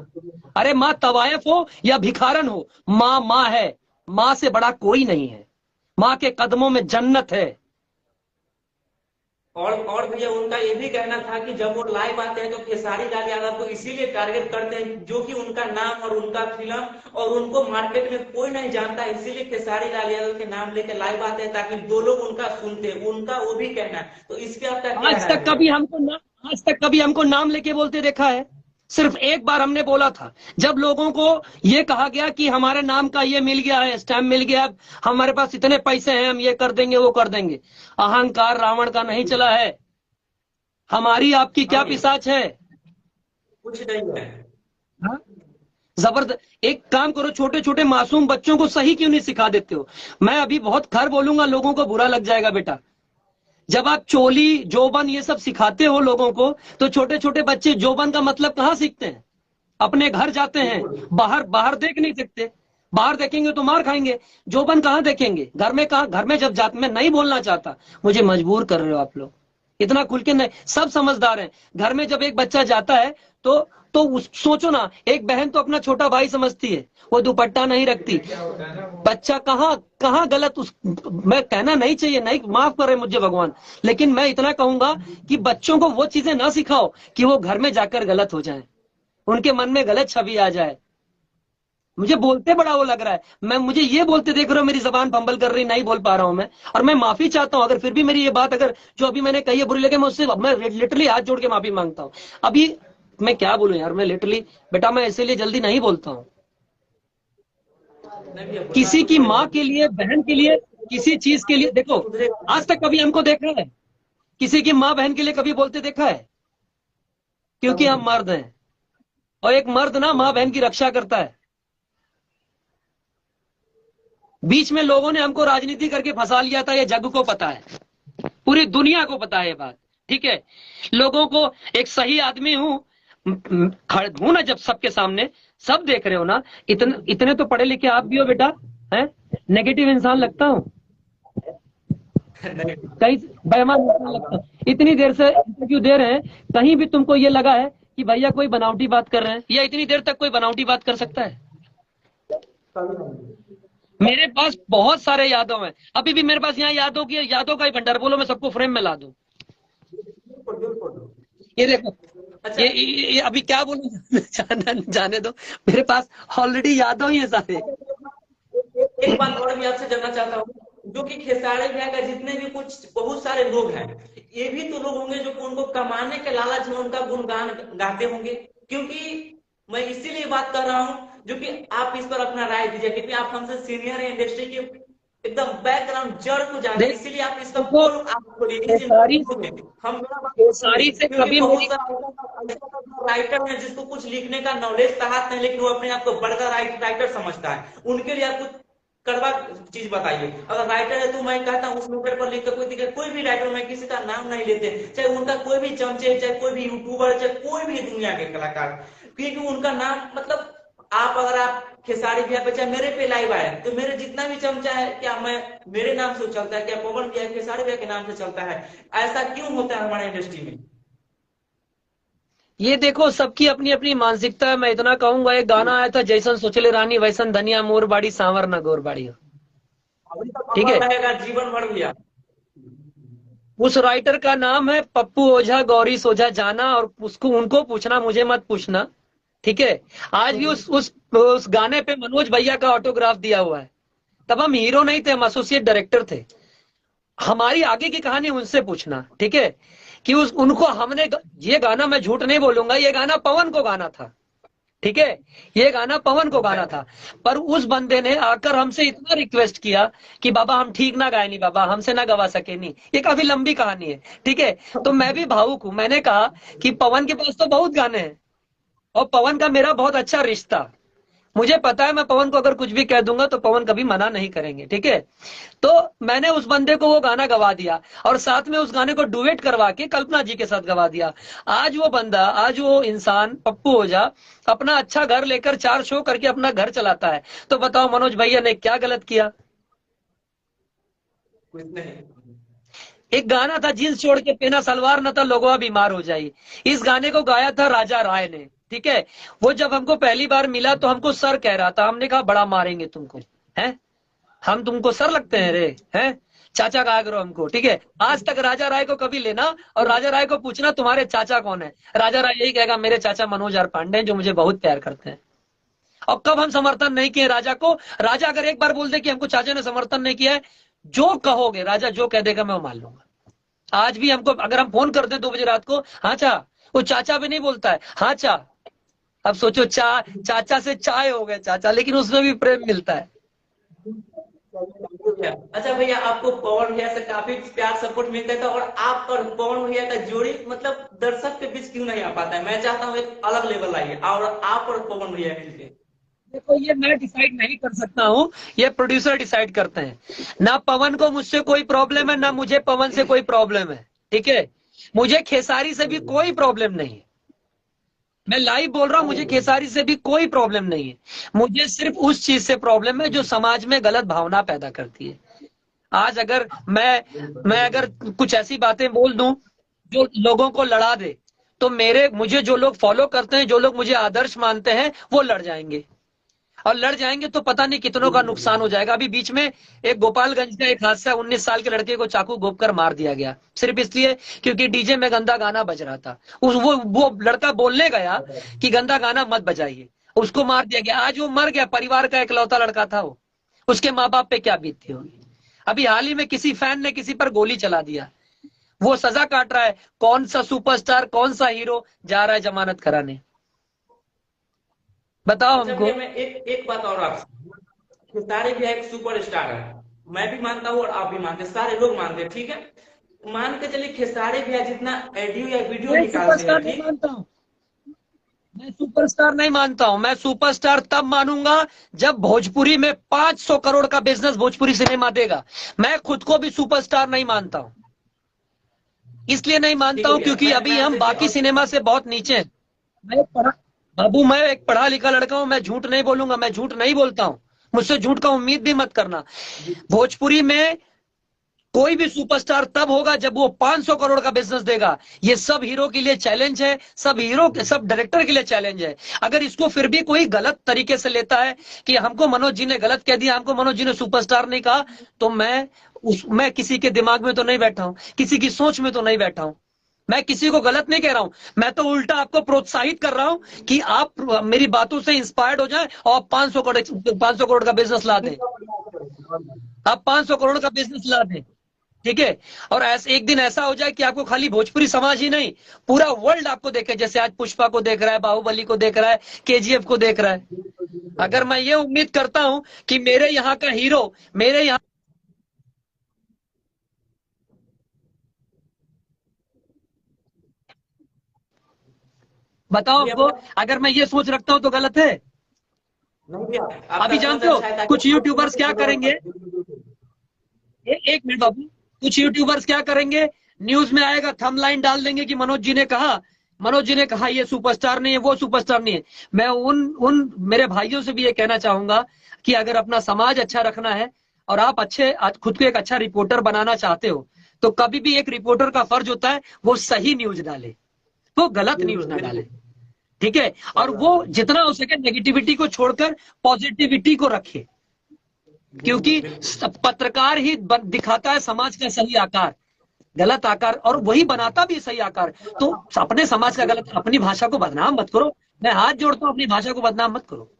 अरे माँ तवायफ हो या भिखारन हो, माँ माँ है, माँ से बड़ा कोई नहीं है। माँ के कदमों में जन्नत है। और भैया उनका ये भी कहना था कि जब वो लाइव आते हैं तो खेसारी लाल यादव को इसीलिए टारगेट करते हैं, जो कि उनका नाम और उनका फिल्म और उनको मार्केट में कोई नहीं जानता, इसीलिए खेसारी लाल यादव के नाम लेके लाइव आते हैं ताकि दो लोग उनका सुनते हैं, उनका वो भी कहना है। तो इस पे आपका क्या आज राय तक है भैया? कभी हमको ना आज तक कभी हमको नाम लेके बोलते देखा है? सिर्फ एक बार हमने बोला था, जब लोगों को ये कहा गया कि हमारे नाम का ये मिल गया है, स्टैम्प मिल गया, हमारे पास इतने पैसे हैं, हम ये कर देंगे वो कर देंगे। अहंकार रावण का नहीं चला है। हमारी आपकी क्या हाँ भैया, पिशाच है? कुछ नहीं है। हाँ? जबरदस्त। एक काम करो, छोटे छोटे मासूम बच्चों को सही क्यों नहीं सिखा देते हो? मैं अभी बहुत खर बोलूंगा, लोगों को बुरा लग जाएगा बेटा। जब आप चोली जोबन ये सब सिखाते हो लोगों को, तो छोटे छोटे बच्चे जोबन का मतलब कहाँ सीखते हैं? अपने घर जाते हैं, बिल्कुल। बाहर बाहर देख नहीं सकते। बाहर देखेंगे तो मार खाएंगे। जोबन कहाँ देखेंगे? घर में कहाँ? घर में जब जाते, मैं नहीं बोलना चाहता, मुझे मजबूर कर रहे हो आप लोग, इतना खुल के नहीं, सब समझदार हैं। घर में जब एक बच्चा जाता है तो सोचो ना, एक बहन तो अपना छोटा भाई समझती है, वो दुपट्टा नहीं रखती। बच्चा कहाँ कहाँ गलत मैं कहना नहीं चाहिए, नहीं, माफ करे मुझे भगवान, लेकिन मैं इतना कहूंगा कि बच्चों को वो चीजें ना सिखाओ कि वो घर में जाकर गलत हो जाए, उनके मन में गलत छवि आ जाए। मुझे बोलते बड़ा वो लग रहा है, मुझे ये बोलते देख रहे हो, मेरी जबान फंबल कर रही, नहीं बोल पा रहा हूं मैं, और मैं माफी चाहता हूं अगर फिर भी मेरी ये बात अगर जो अभी मैंने कही है बुरी लगे, मैं लिटरली हाथ जोड़ के माफी मांगता हूं। अभी मैं क्या बोलूं यार, मैं लिटरली, बेटा मैं इसीलिए जल्दी नहीं बोलता हूं। नहीं भैया, बोलना किसी तो की पड़ेगा। माँ के लिए, बहन के लिए, किसी चीज के लिए, देखो, सुधरेगा आज तक कभी हमको देखा है किसी की माँ बहन के लिए कभी बोलते देखा है? क्योंकि कभी हम नहीं। मर्द हैं, और एक मर्द ना माँ बहन की रक्षा करता है। बीच में लोगों ने हमको राजनीति करके फंसा लिया था, ये जग को पता है, पूरी दुनिया को पता है ये बात, ठीक है? लोगों को एक सही आदमी हूं, खड़े हूं ना जब सबके सामने, सब देख रहे हो ना, इतने इतने तो पढ़े लिखे आप भी हो बेटा, हैं? नेगेटिव इंसान लगता हूं? नहीं। कहीं बेईमान इंसान लगता हूं? इतनी देर से इंटरव्यू दे रहे हैं, कहीं भी तुमको ये लगा है कि भैया कोई बनावटी बात कर रहे हैं? या इतनी देर तक कोई बनावटी बात कर सकता है? कभी नहीं। मेरे पास बहुत सारे यादव हैं, अभी भी मेरे पास यहाँ यादव की, यादव का ही भंडार, बोलो मैं सबको फ्रेम में ला दूं। बिल्कुल बिल्कुल। ये देखो, अच्छा, ये अभी क्या बोलूं जाने दो, मेरे पास ऑलरेडी यादव ही है सारे। एक बात और भी आपसे जानना चाहता हूँ, जो कि खेसारी भैया का जितने भी कुछ बहुत सारे लोग हैं, ये भी तो लोग होंगे जो कि उनको कमाने के लालच में उनका गुणगान गाते होंगे, क्योंकि मैं इसीलिए बात कर रहा हूँ, जो कि आप इस पर अपना राय दीजिए, क्योंकि आप हमसे सीनियर है इंडस्ट्री के, एकदम बैकग्राउंड जड़ को जाने, देख, इसीलिए आप इसका देखो, पोल आप खोलिए, इस खेसारी इंटरव्यू से में हम मेरा बात सुनिए, खेसारी से क्योंकि कभी बहुत मेरी, सारे राइटर हैं जिसको कुछ लिखने का नॉलेज तहात नहीं, लेकिन वो अपने आप को बड़का राइटर समझता है, उनके लिए आप कुछ कड़वा चीज बताइए। अगर राइटर है तो मैं कहता हूँ उस मैटर पर लिख कर कोई दिक्कत, कोई भी राइटर, मैं किसी का नाम नहीं लेते, चाहे उनका कोई भी चमचे, चाहे कोई भी यूट्यूबर, चाहे कोई भी दुनिया के कलाकार, क्योंकि उनका नाम मतलब, आप अगर आप खेसारी भैया पे चाहे मेरे पे लाइव आए तो मेरे जितना भी चमचा है, क्या मैं मेरे नाम से चलता है? क्या पवन भैया खेसारी भैया के नाम से चलता है? ऐसा क्यों होता है हमारे इंडस्ट्री में? ये देखो, सबकी अपनी अपनी मानसिकता है। मैं इतना कहूंगा, एक गाना आया था, जैसन सोचले रानी वैसन धनिया मोर बाड़ी सांवर ना गोर बाड़ी हो, अभी तो ठीक पवन है? रहेगा जीवन भर भैया। उस राइटर का नाम है पप्पू ओझा, गौरी सोझा, जाना, और उसको उनको पूछना, मुझे मत पूछना, ठीक है? आज भी उस गाने पे मनोज भैया का ऑटोग्राफ दिया हुआ है। तब हम हीरो नहीं थे, हम एसोसिएट डायरेक्टर थे। हमारी आगे की कहानी उनसे पूछना, ठीक है? कि उनको हमने, ये गाना मैं झूठ नहीं बोलूंगा, ये गाना पवन को गाना था, ठीक है? ये गाना पवन को गाना था, पर उस बंदे ने आकर हमसे इतना रिक्वेस्ट किया कि बाबा हम ठीक ना गाए नहीं, बाबा हमसे ना गवा सके नहीं। ये काफी लंबी कहानी है, ठीक है? तो मैं भी भावुक हूं, मैंने कहा कि पवन के पास तो बहुत गाने हैं, और पवन का मेरा बहुत अच्छा रिश्ता, मुझे पता है मैं पवन को अगर कुछ भी कह दूंगा तो पवन कभी मना नहीं करेंगे, ठीक है? तो मैंने उस बंदे को वो गाना गवा दिया, और साथ में उस गाने को डुएट करवा के कल्पना जी के साथ गवा दिया। आज वो बंदा, आज वो इंसान पप्पू ओझा अपना अच्छा घर लेकर 4 शो करके अपना घर चलाता है। तो बताओ मनोज भैया ने क्या गलत किया? कुछ नहीं। एक गाना था, जींस छोड़ के पहना सलवार न था लोगवा बीमार हो जाई, इस गाने को गाया था राजा राय ने, ठीक है? वो जब हमको पहली बार मिला तो हमको सर कह रहा था, हमने कहा बड़ा मारेंगे तुमको, है? हम तुमको सर लगते हैं रे, हैं? चाचा कहा करो हमको, ठीक है? आज तक राजा राय को कभी लेना और राजा राय को पूछना तुम्हारे चाचा कौन है, राजा राय यही कहेगा मेरे चाचा मनोज आर पांडे हैं, जो मुझे बहुत प्यार करते हैं। और कब हम समर्थन नहीं किए राजा को, राजा अगर एक बार बोल दे कि हमको चाचा ने समर्थन नहीं किया है, जो कहोगे राजा जो कह देगा मैं वो मान लूंगा। आज भी हमको अगर हम फोन करते हैं 2 बजे रात को, हाँ चा, वो चाचा भी नहीं बोलता है, हाँ चा। अब सोचो चाचा से चाय हो गए चाचा, लेकिन उसमें भी प्रेम मिलता है। अच्छा भैया, आपको पवन भैया से काफी प्यार सपोर्ट मिलता था, और आप और पवन भैया का जोड़ी मतलब दर्शक के बीच क्यों नहीं आ पाता है? मैं चाहता हूँ एक अलग लेवल आइए और आप और पवन भैया मिलके। देखो ये मैं डिसाइड नहीं कर सकता हूँ, ये प्रोड्यूसर डिसाइड करते हैं। ना पवन को मुझसे कोई प्रॉब्लम है, ना मुझे पवन से कोई प्रॉब्लम है, ठीक है? मुझे खेसारी से भी कोई प्रॉब्लम नहीं है, मैं लाइव बोल रहा हूँ, मुझे खेसारी से भी कोई प्रॉब्लम नहीं है। मुझे सिर्फ उस चीज से प्रॉब्लम है जो समाज में गलत भावना पैदा करती है। आज अगर मैं अगर कुछ ऐसी बातें बोल दूं जो लोगों को लड़ा दे, तो मुझे जो लोग फॉलो करते हैं, जो लोग मुझे आदर्श मानते हैं, वो लड़ जाएंगे, और लड़ जाएंगे तो पता नहीं कितनों का नुकसान हो जाएगा। अभी बीच में एक गोपालगंज का एक हादसा, 19 साल के लड़के को चाकू घोंपकर मार दिया गया, सिर्फ इसलिए क्योंकि डीजे में गंदा गाना बज रहा था। वो लड़का बोलने गया कि गंदा गाना मत बजाइए, उसको मार दिया गया। आज वो मर गया, परिवार का इकलौता लड़का था वो, उसके माँ बाप पे क्या बीतती होगी। अभी हाल ही में किसी फैन ने किसी पर गोली चला दिया, वो सजा काट रहा है। कौन सा सुपरस्टार, कौन सा हीरो जा रहा है जमानत कराने, बताओ अच्छा हमको। भैया, मैं एक बात और आपसे, खेसारी भैया एक सुपरस्टार है, मैं भी मानता हूँ और आप भी मानते हैं, सारे लोग मानते हैं, ठीक है? मान के चलिए खेसारी भैया जितना ऑडियो या वीडियो मैं निकालते सुपरस्टार हैं, नहीं ठीक। मानता हूँ, मैं सुपरस्टार नहीं मानता हूं। मैं सुपरस्टार तब मानूंगा जब भोजपुरी में 500 करोड़ का बिजनेस भोजपुरी सिनेमा देगा। मैं खुद को भी सुपरस्टार नहीं मानता हूं, इसलिए नहीं मानता ठीक है हूं भैया, क्योंकि मैं अभी हम आपसे बाकी सिनेमा से बहुत नीचे हैं। बाबू मैं एक पढ़ा लिखा लड़का हूं, मैं झूठ नहीं बोलूंगा, मैं झूठ नहीं बोलता हूं, मुझसे झूठ का उम्मीद भी मत करना। भोजपुरी में कोई भी सुपरस्टार तब होगा जब वो 500 करोड़ का बिजनेस देगा। ये सब हीरो के लिए चैलेंज है, सब डायरेक्टर के लिए चैलेंज है। अगर इसको फिर भी कोई गलत तरीके से लेता है कि हमको मनोज जी ने गलत कह दिया, हमको मनोज जी ने सुपरस्टार नहीं कहा, तो मैं किसी के दिमाग में तो नहीं बैठा हूं, किसी की सोच में तो नहीं बैठा हूं। मैं किसी को गलत नहीं कह रहा हूं, मैं तो उल्टा आपको प्रोत्साहित कर रहा हूं कि आप मेरी बातों से इंस्पायर्ड हो जाएं और 500 करोड़ का बिजनेस ला दें। आप 500 करोड़ का बिजनेस ला दें, ठीक है? और ऐसे एक दिन ऐसा हो जाए कि आपको खाली भोजपुरी समाज ही नहीं, पूरा वर्ल्ड आपको देखे, जैसे आज पुष्पा को देख रहा है, बाहुबली को देख रहा है, केजीएफ को देख रहा है। अगर मैं ये उम्मीद करता हूं कि मेरे यहाँ का हीरो, मेरे यहाँ बताओ भैया हमको, अगर मैं ये सोच रखता हूं तो गलत है? नहीं भैया, अभी आपका सोच जानते हो अच्छा है, ताकि कुछ यूट्यूबर्स क्या करेंगे, एक मिनट बाबू, कुछ यूट्यूबर्स क्या करेंगे, न्यूज में आएगा, थंबलाइन डाल देंगे कि मनोज जी ने कहा ये सुपरस्टार नहीं है, वो सुपरस्टार नहीं है। मैं उन मेरे भाइयों से भी ये कहना चाहूंगा कि अगर अपना समाज अच्छा रखना है और आप खुद को एक अच्छा रिपोर्टर बनाना चाहते हो, तो कभी भी एक रिपोर्टर का फर्ज होता है वो सही न्यूज डाले, वो गलत न्यूज ना डाले, ठीक है? और वो जितना हो सके नेगेटिविटी को छोड़कर पॉजिटिविटी को रखे, क्योंकि पत्रकार ही दिखाता है समाज का सही आकार, गलत आकार, और वही बनाता भी सही आकार। तो अपने समाज का गलत, अपनी भाषा को बदनाम मत करो, मैं हाथ जोड़ता हूं, अपनी भाषा को बदनाम मत करो।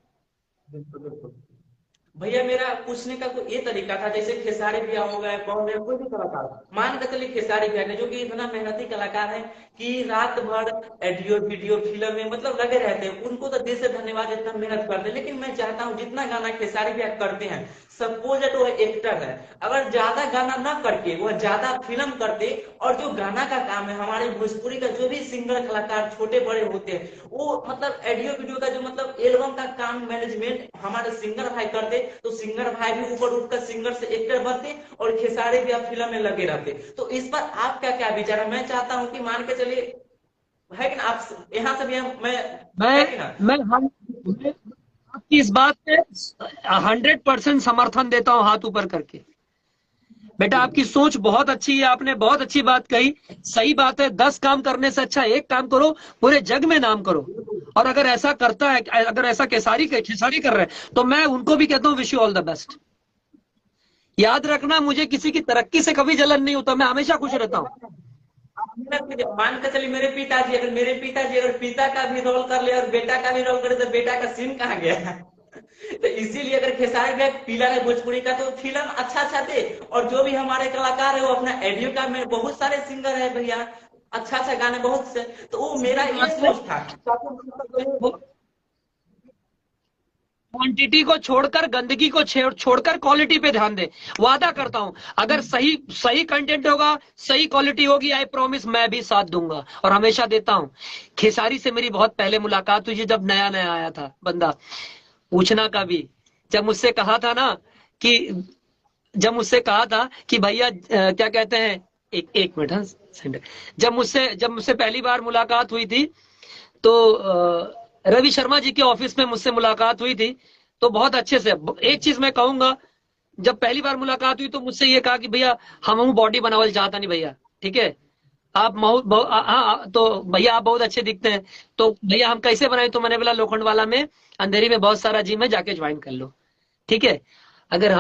भैया मेरा पूछने का तो ये तरीका था, जैसे खेसारी भैया हो गए, पवन भैया, कोई भी कलाकार, मान के चलिए खेसारी भैया ने, जो कि इतना मेहनती कलाकार है कि रात भर ऑडियो वीडियो फिल्म में मतलब लगे रहते हैं, उनको तो दिल से धन्यवाद, इतना मेहनत करते हैं। लेकिन मैं चाहता हूँ जितना गाना खेसारी भैया करते हैं, सपोज वो एक्टर है, अगर ज्यादा गाना ना करके वह ज्यादा फिल्म करते, और जो गाना का काम है हमारे भोजपुरी का, जो भी सिंगर कलाकार छोटे बड़े होते हैं, वो मतलब ऑडियो वीडियो का जो मतलब एल्बम का काम मैनेजमेंट हमारे सिंगर भाई करते, तो सिंगर भाई भी ऊपर उठकर सिंगर से एक्टर बनते, और खेसारी भी आप फिल्म में लगे रहते। तो इस पर आपका क्या विचार है? मैं चाहता हूँ कि मान के चलिए, है कि ना, आप यहाँ से भी मैं, है कि ना? मैं आपकी इस बात पे 100% समर्थन देता हूं, हाथ ऊपर करके। बेटा आपकी सोच बहुत अच्छी है, आपने बहुत अच्छी बात कही, सही बात है। 10 काम करने से अच्छा एक काम करो, पूरे जग में नाम करो। और अगर ऐसा करता है, अगर ऐसा खेसारी कर रहे हैं, तो मैं उनको भी कहता हूँ wish you all the best. याद रखना, मुझे किसी की तरक्की से कभी जलन नहीं होता, मैं हमेशा खुश रहता हूँ। मान के चलिए मेरे पिताजी अगर पिता का भी रोल कर ले और बेटा का भी रोल करे तो बेटा का सीन कहाँ गया। तो इसीलिए अगर खेसारी भाई पिलर है भोजपुरी का तो फिल्म अच्छा दे, और जो भी हमारे कलाकार है वो अपना एडियो का में बहुत सारे सिंगर है भैया, अच्छा गाने बहुत से, तो वो मेरा ये सोच था। क्वांटिटी को छोड़कर, गंदगी को छोड़कर क्वालिटी पे ध्यान दे। वादा करता हूं, अगर सही सही कंटेंट होगा, सही क्वालिटी होगी, आई प्रॉमिस मैं भी साथ दूंगा और हमेशा देता हूं। खेसारी से मेरी बहुत पहले मुलाकात हुई, जब नया नया आया था बंदा, पूछना का भी, जब मुझसे कहा था ना कि जब मुझसे कहा था कि भैया क्या कहते हैं, एक मिनट, हाँ सेंटर। जब मुझसे पहली बार मुलाकात हुई थी तो रवि शर्मा जी के ऑफिस में मुझसे मुलाकात हुई थी, तो बहुत अच्छे से, एक चीज मैं कहूंगा, जब पहली बार मुलाकात हुई तो मुझसे ये कहा कि भैया हम बॉडी बनावल चाहता नहीं भैया, ठीक है, आप हाँ तो भैया आप बहुत अच्छे दिखते हैं, तो भैया हम कैसे बनाए, तो मैंने बोला लोखंड वाला में अंधेरी में बहुत सारा जिम है, जाके ज्वाइन कर लो, ठीक है। अगर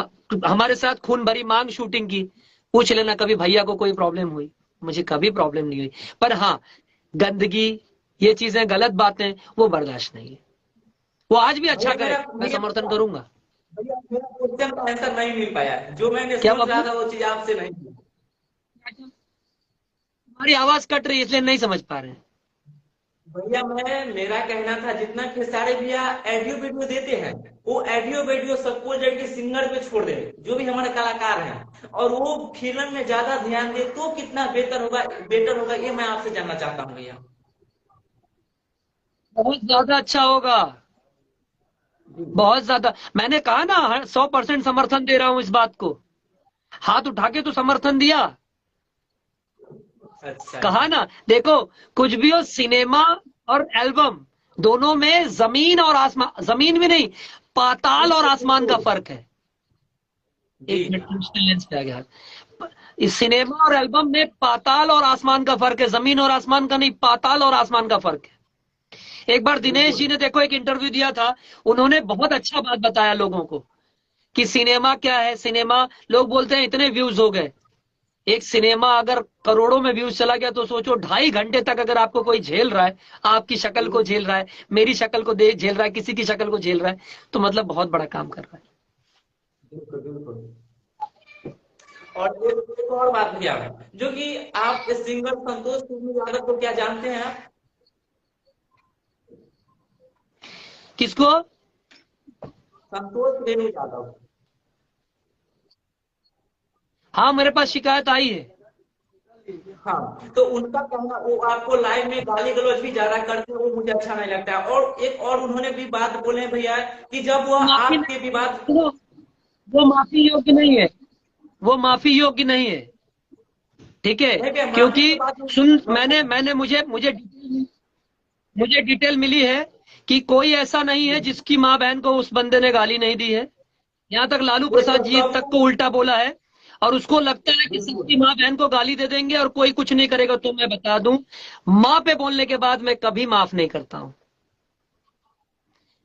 हमारे साथ खून भरी मांग शूटिंग की, पूछ लेना कभी भैया को कोई प्रॉब्लम हुई, मुझे कभी प्रॉब्लम नहीं हुई। पर हाँ, गंदगी, ये चीजें, गलत बातें, वो बर्दाश्त नहीं है। वो आज भी अच्छा करे, मैं समर्थन करूंगा। भैया मेरा क्वेश्चन का आंसर नहीं मिल पाया, जो मैंने क्या सोच रहा बाबू, था वो चीज आपसे नहीं मिली। हमारी आवाज कट रही है इसलिए नहीं समझ पा रहे हैं। भैया मेरा कहना था जितना खेसारी भैया ऑडियो वीडियो देते हैं, वो ऑडियो वीडियो सबको जबकि सिंगर पे छोड़ दे, जो भी हमारे कलाकार हैं, और वो फिल्म में ज्यादा ध्यान दे तो कितना बेटर होगा ये मैं आपसे जानना चाहता हूँ भैया। बहुत ज्यादा अच्छा होगा, बहुत ज्यादा। मैंने कहा ना 100% समर्थन दे रहा हूं इस बात को, हाथ उठा के तो समर्थन दिया। अच्छा कहा ना, देखो, कुछ भी हो, सिनेमा और एल्बम दोनों में जमीन और आसमान, जमीन भी नहीं, पाताल और आसमान का फर्क है। जी एक मिनट, मुश्किल लेंस पे आ गया। इस सिनेमा और एल्बम में पाताल और आसमान का फर्क है, जमीन और आसमान का नहीं, पाताल और आसमान का फर्क है। एक बार दिनेश जी ने देखो एक इंटरव्यू दिया था, उन्होंने बहुत अच्छा बात बताया लोगों को कि सिनेमा क्या है। सिनेमा, लोग बोलते हैं इतने व्यूज हो गए, एक सिनेमा अगर करोड़ों में व्यूज चला गया तो सोचो 2.5 घंटे तक अगर आपको कोई झेल रहा है, आपकी शक्ल को झेल रहा है, मेरी शक्ल को झेल रहा है, किसी की शक्ल को झेल रहा है, तो मतलब बहुत बड़ा काम कर रहा है। बिल्कुल। और एक और बात भैया, जो कि आप सिंगर संतोष यादव को क्या जानते हैं आप? किसको? संतोष रेणु यादव। हाँ, मेरे पास शिकायत आई है। हाँ, तो उनका कहना, वो आपको लाइव में गाली गलौज भी ज्यादा करते हैं, वो मुझे अच्छा नहीं लगता है। और एक और उन्होंने भी बात बोले भैया कि जब वह माफी आपके नहीं, विवाद। वो माफी योग्य नहीं है, वो माफी योग्य नहीं है, ठीक है। नहीं भैया, माफी क्योंकि की बात सुन, मैंने मुझे डिटेल मिली है कि कोई ऐसा नहीं है जिसकी माँ बहन को उस बंदे ने गाली नहीं दी है। यहाँ तक लालू वो प्रसाद जी तक को उल्टा बोला है, और उसको लगता है कि बिल्कुल सबकी माँ बहन को गाली दे देंगे और कोई कुछ नहीं करेगा। तो मैं बता दूं, माँ पे बोलने के बाद मैं कभी माफ नहीं करता हूं।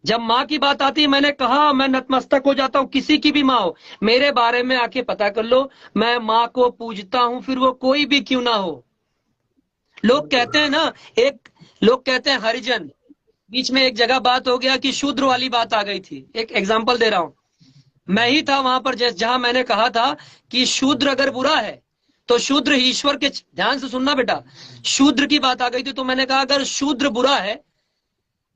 जब माँ की बात आती है, मैंने कहा, मैं नतमस्तक हो जाता हूं। किसी की भी माँ हो, मेरे बारे में आके पता कर लो, मैं माँ को पूजता हूं, फिर वो कोई भी क्यों ना हो। लोग कहते हैं ना, लोग कहते हैं हरिजन, बीच में एक जगह बात हो गया कि शूद्र वाली बात आ गई थी। एक एग्जांपल दे रहा हूं, मैं ही था वहां पर जहां मैंने कहा था कि शूद्र अगर बुरा है तो शूद्र ईश्वर के, ध्यान से सुनना बेटा, शूद्र की बात आ गई थी तो मैंने कहा अगर शूद्र बुरा है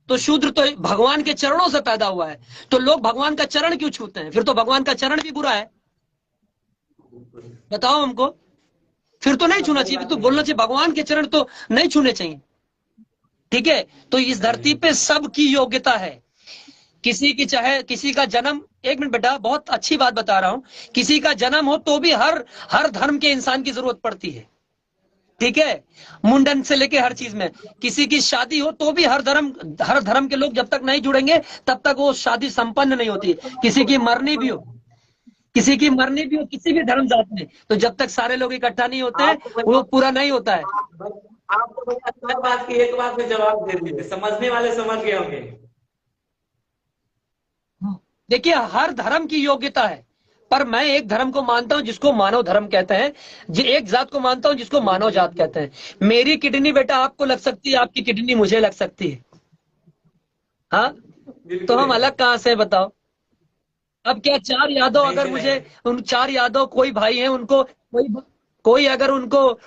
तो शूद्र तो भगवान के चरणों से पैदा हुआ है, तो लोग भगवान का चरण क्यों छूते हैं? फिर तो भगवान का चरण भी बुरा है, बताओ हमको। फिर तो नहीं छूना चाहिए, फिर तो बोलना चाहिए भगवान के चरण तो नहीं छूने चाहिए, ठीक है। तो इस धरती पे सबकी योग्यता है, किसी की, चाहे किसी का जन्म, एक मिनट बेटा, बहुत अच्छी बात बता रहा हूं, किसी का जन्म हो तो भी हर धर्म के इंसान की जरूरत पड़ती है, ठीक है। मुंडन से लेके हर चीज में, किसी की शादी हो तो भी हर धर्म के लोग जब तक नहीं जुड़ेंगे तब तक वो शादी संपन्न नहीं होती। किसी की मरनी भी हो, किसी की मरनी भी हो, किसी भी धर्म जात में, तो जब तक सारे लोग इकट्ठा नहीं होते हैं वो पूरा नहीं होता है। आप तो भैया हर बात की एक बात में जवाब दे दिए, समझने वाले समझ गए होंगे। देखिए, हर धर्म की योग्यता है, पर मैं एक धर्म को मानता हूं जिसको मानव धर्म कहते हैं, एक जात को मानता हूं जिसको मानव जात कहते हैं। मेरी किडनी बेटा आपको लग सकती है, आपकी किडनी मुझे लग सकती है। हाँ, तो बिल्कुल हम अलग कहां से, बताओ। अब क्या चार यादव नहीं अगर से मुझे, नहीं। उन चार यादव कोई भाई हैं, उनको कोई अगर उनको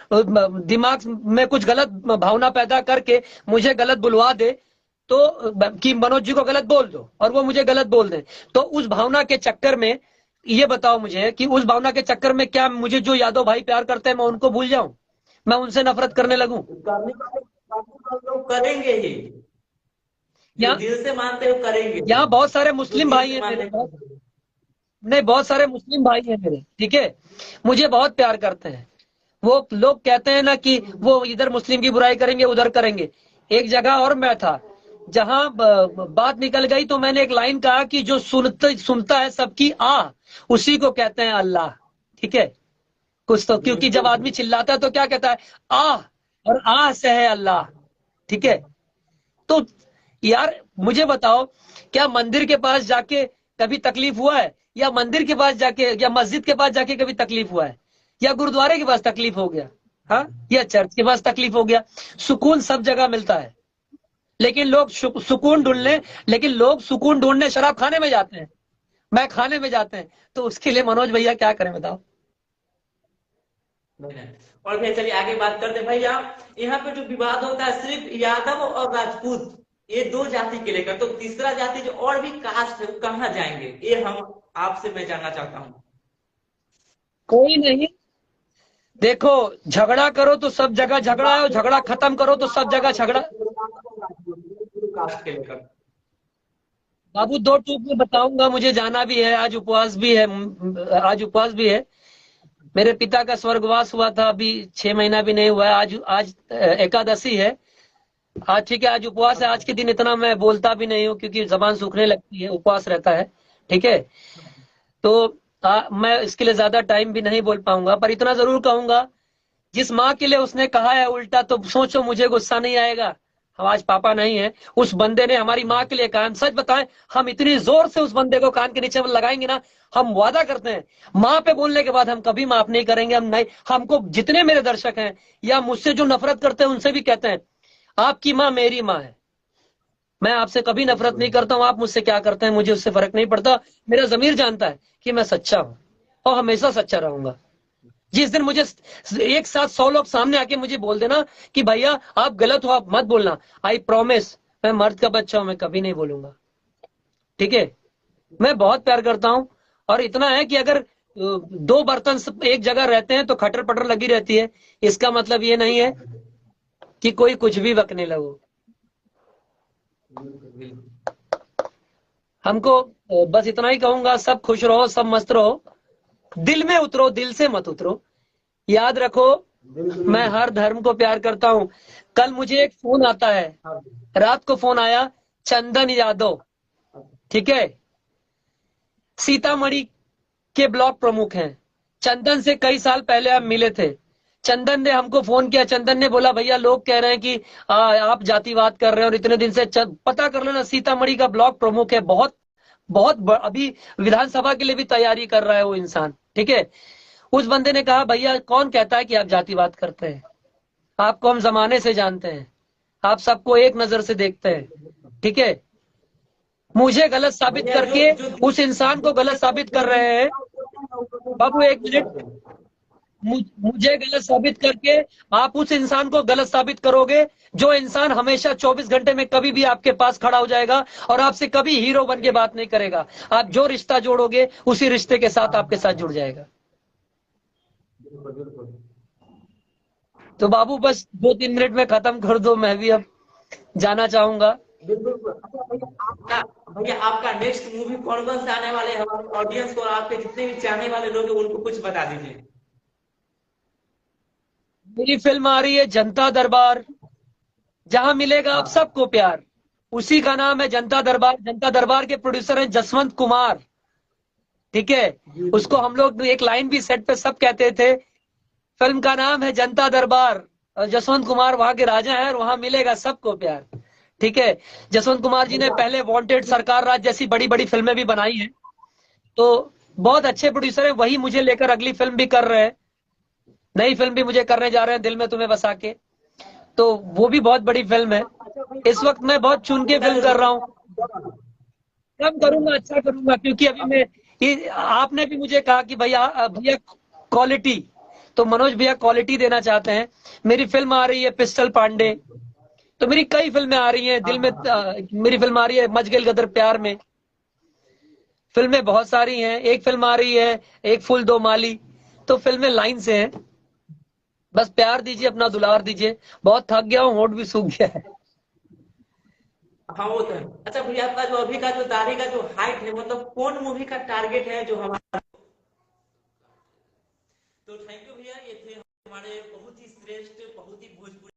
दिमाग में कुछ गलत भावना पैदा करके मुझे गलत बुलवा दे, तो कि मनोज जी को गलत बोल दो और वो मुझे गलत बोल दे, तो उस भावना के चक्कर में, ये बताओ मुझे कि उस भावना के चक्कर में क्या मुझे जो यादव भाई प्यार करते हैं मैं उनको भूल जाऊं, मैं उनसे नफरत करने लगूं? करने वाले लोग करेंगे ही, जो यहाँ दिल से मानते हैं वो करेंगे ही, यहाँ बहुत सारे जो मुस्लिम दिल भाई से हैं मानते मेरे, हैं। नहीं बहुत सारे मुस्लिम भाई हैं मेरे, ठीक है, मुझे बहुत प्यार करते हैं। वो लोग कहते हैं ना कि वो इधर मुस्लिम की बुराई करेंगे उधर करेंगे। एक जगह और मैं था जहां बात निकल गई, तो मैंने एक लाइन कहा कि जो सुनता है सबकी आह, उसी को कहते हैं अल्लाह। ठीक है, कुछ तो, क्योंकि जब आदमी चिल्लाता है तो क्या कहता है, आह, और आह से है अल्लाह। ठीक है, तो यार मुझे बताओ, क्या मंदिर के पास जाके कभी तकलीफ हुआ है, या मंदिर के पास जाके या मस्जिद के पास जाके कभी तकलीफ हुआ है, या गुरुद्वारे के पास तकलीफ हो गया, हाँ, या चर्च के पास तकलीफ हो गया? सुकून सब जगह मिलता है, लेकिन लोग सुकून ढूंढने, लेकिन लोग सुकून ढूंढने शराब खाने में जाते हैं, मैं खाने में जाते हैं, तो उसके लिए मनोज भैया क्या करें बताओ? नहीं। और फिर चलिए आगे बात करते हैं भैया। यहाँ पे जो विवाद होता है सिर्फ यादव और राजपूत, ये दो जाति के लेकर, तो तीसरा जाति जो और भी कास्ट है वो कहाँ जाएंगे, ये हम आपसे मैं जानना चाहता हूँ। कोई नहीं, देखो, झगड़ा करो तो सब जगह झगड़ा है, और झगड़ा खत्म करो तो सब जगह झगड़ा। कास्ट के लेकर। बाबू दो टूक में बताऊंगा, मुझे जाना भी है, आज उपवास भी है, आज उपवास भी है। मेरे पिता का स्वर्गवास हुआ था, अभी 6 महीना भी नहीं हुआ है, आज आज एकादशी है आज। ठीक है, आज उपवास है, आज के दिन इतना मैं बोलता भी नहीं हूँ क्योंकि जबान सूखने लगती है, उपवास रहता है। ठीक है, तो मैं इसके लिए ज्यादा टाइम भी नहीं बोल पाऊंगा, पर इतना जरूर कहूंगा, जिस माँ के लिए उसने कहा है उल्टा, तो सोचो मुझे गुस्सा नहीं आएगा? हम आज पापा नहीं है, उस बंदे ने हमारी माँ के लिए कहा। हम सच बताएं, हम इतनी जोर से उस बंदे को कान के नीचे लगाएंगे ना, हम वादा करते हैं माँ पे बोलने के बाद हम कभी माफ नहीं करेंगे। हम नहीं, हमको जितने मेरे दर्शक हैं या मुझसे जो नफरत करते हैं उनसे भी कहते हैं, आपकी माँ मेरी माँ है, मैं आपसे कभी नफरत नहीं करता हूं, आप मुझसे क्या करते हैं मुझे उससे फर्क नहीं पड़ता। मेरा जमीर जानता है कि मैं सच्चा हूं और हमेशा सच्चा रहूंगा। जिस दिन मुझे एक साथ 100 लोग सामने आके मुझे बोल देना कि भैया आप गलत हो, आप मत बोलना, आई प्रॉमिस, मैं मर्द का बच्चा हूं, मैं कभी नहीं बोलूंगा। ठीक है, मैं बहुत प्यार करता हूं, और इतना है कि अगर दो बर्तन एक जगह रहते हैं तो खटर पटर लगी रहती है, इसका मतलब ये नहीं है कि कोई कुछ भी बकने लगो। हमको बस इतना ही कहूंगा, सब खुश रहो, सब मस्त रहो, दिल में उतरो, दिल से मत उतरो। याद रखो, मैं हर धर्म को प्यार करता हूं। कल मुझे एक फोन आता है, रात को फोन आया, चंदन यादव, ठीक है, सीतामढ़ी के ब्लॉक प्रमुख हैं। चंदन से कई साल पहले हम मिले थे। चंदन ने हमको फोन किया, चंदन ने बोला भैया लोग कह रहे हैं कि आप जातिवाद कर रहे हैं, और इतने दिन से पता कर लेना, सीतामढ़ी का ब्लॉक प्रमुख है, बहुत बहुत अभी विधानसभा के लिए भी तैयारी कर रहा है वो इंसान। ठीक है, उस बंदे ने कहा भैया कौन कहता है कि आप जातिवाद करते हैं, आपको हम जमाने से जानते हैं, आप सबको एक नजर से देखते हैं। ठीक है, मुझे गलत साबित भैया जो करके जो उस इंसान को गलत साबित कर रहे हैं। बाबू एक मिनट, मुझे गलत साबित करके आप उस इंसान को गलत साबित करोगे, जो इंसान हमेशा 24 घंटे में कभी भी आपके पास खड़ा हो जाएगा और आपसे कभी हीरो बन के बात नहीं करेगा। आप जो रिश्ता जोड़ोगे उसी रिश्ते के साथ आपके साथ जुड़ जाएगा। तो बाबू बस 2-3 मिनट में खत्म कर दो, मैं भी अब जाना चाहूंगा। बिल्कुल। अच्छा भैया, आपका भैया आपका नेक्स्ट मूवी कौन कौन से आने वाले हैं, हमारे ऑडियंस को और आपके जितने भी चाहने वाले लोग हैं उनको कुछ बता दीजिए। मेरी फिल्म आ रही है जनता दरबार, जहां मिलेगा आप हाँ। सबको प्यार, उसी का नाम है जनता दरबार। जनता दरबार के प्रोड्यूसर हैं जसवंत कुमार। ठीक है, उसको हम लोग एक लाइन भी सेट पे सब कहते थे, फिल्म का नाम है जनता दरबार, और जसवंत कुमार वहां के राजा हैं, और वहां मिलेगा सबको प्यार। ठीक है, जसवंत कुमार जी ने पहले वांटेड, सरकार राज जैसी बड़ी बड़ी फिल्में भी बनाई हैं, तो बहुत अच्छे प्रोड्यूसर है, वही मुझे लेकर अगली फिल्म भी कर रहे हैं, नई फिल्म भी मुझे करने जा रहे हैं दिल में तुम्हें बसा के, तो वो भी बहुत बड़ी फिल्म है। इस वक्त मैं बहुत चुन के फिल्म कर रहा हूँ, कम करूंगा, अच्छा करूंगा, क्योंकि अभी मैं आपने भी मुझे कहा कि भैया भैया क्वालिटी, तो मनोज भैया क्वालिटी देना चाहते हैं। मेरी फिल्म आ रही है पिस्टल पांडे, तो मेरी कई फिल्में आ रही हैं दिल में, मेरी फिल्म आ रही है मच गइल गदर प्यार में, फिल्में बहुत सारी हैं, एक फिल्म आ रही है एक फूल दो माली, तो फिल्में लाइन से हैं, बस प्यार दीजिए, अपना दुलार दीजिए, बहुत थक गया हूँ, होंठ भी सूख गया है। हाँ वो तो है। अच्छा भैया, आपका जो अभी का जो दाढ़ी का जो हाइट है, मतलब कौन मूवी का टारगेट है जो हमारा? तो थैंक यू भैया, ये थे हमारे बहुत ही श्रेष्ठ, बहुत ही भोजपुरी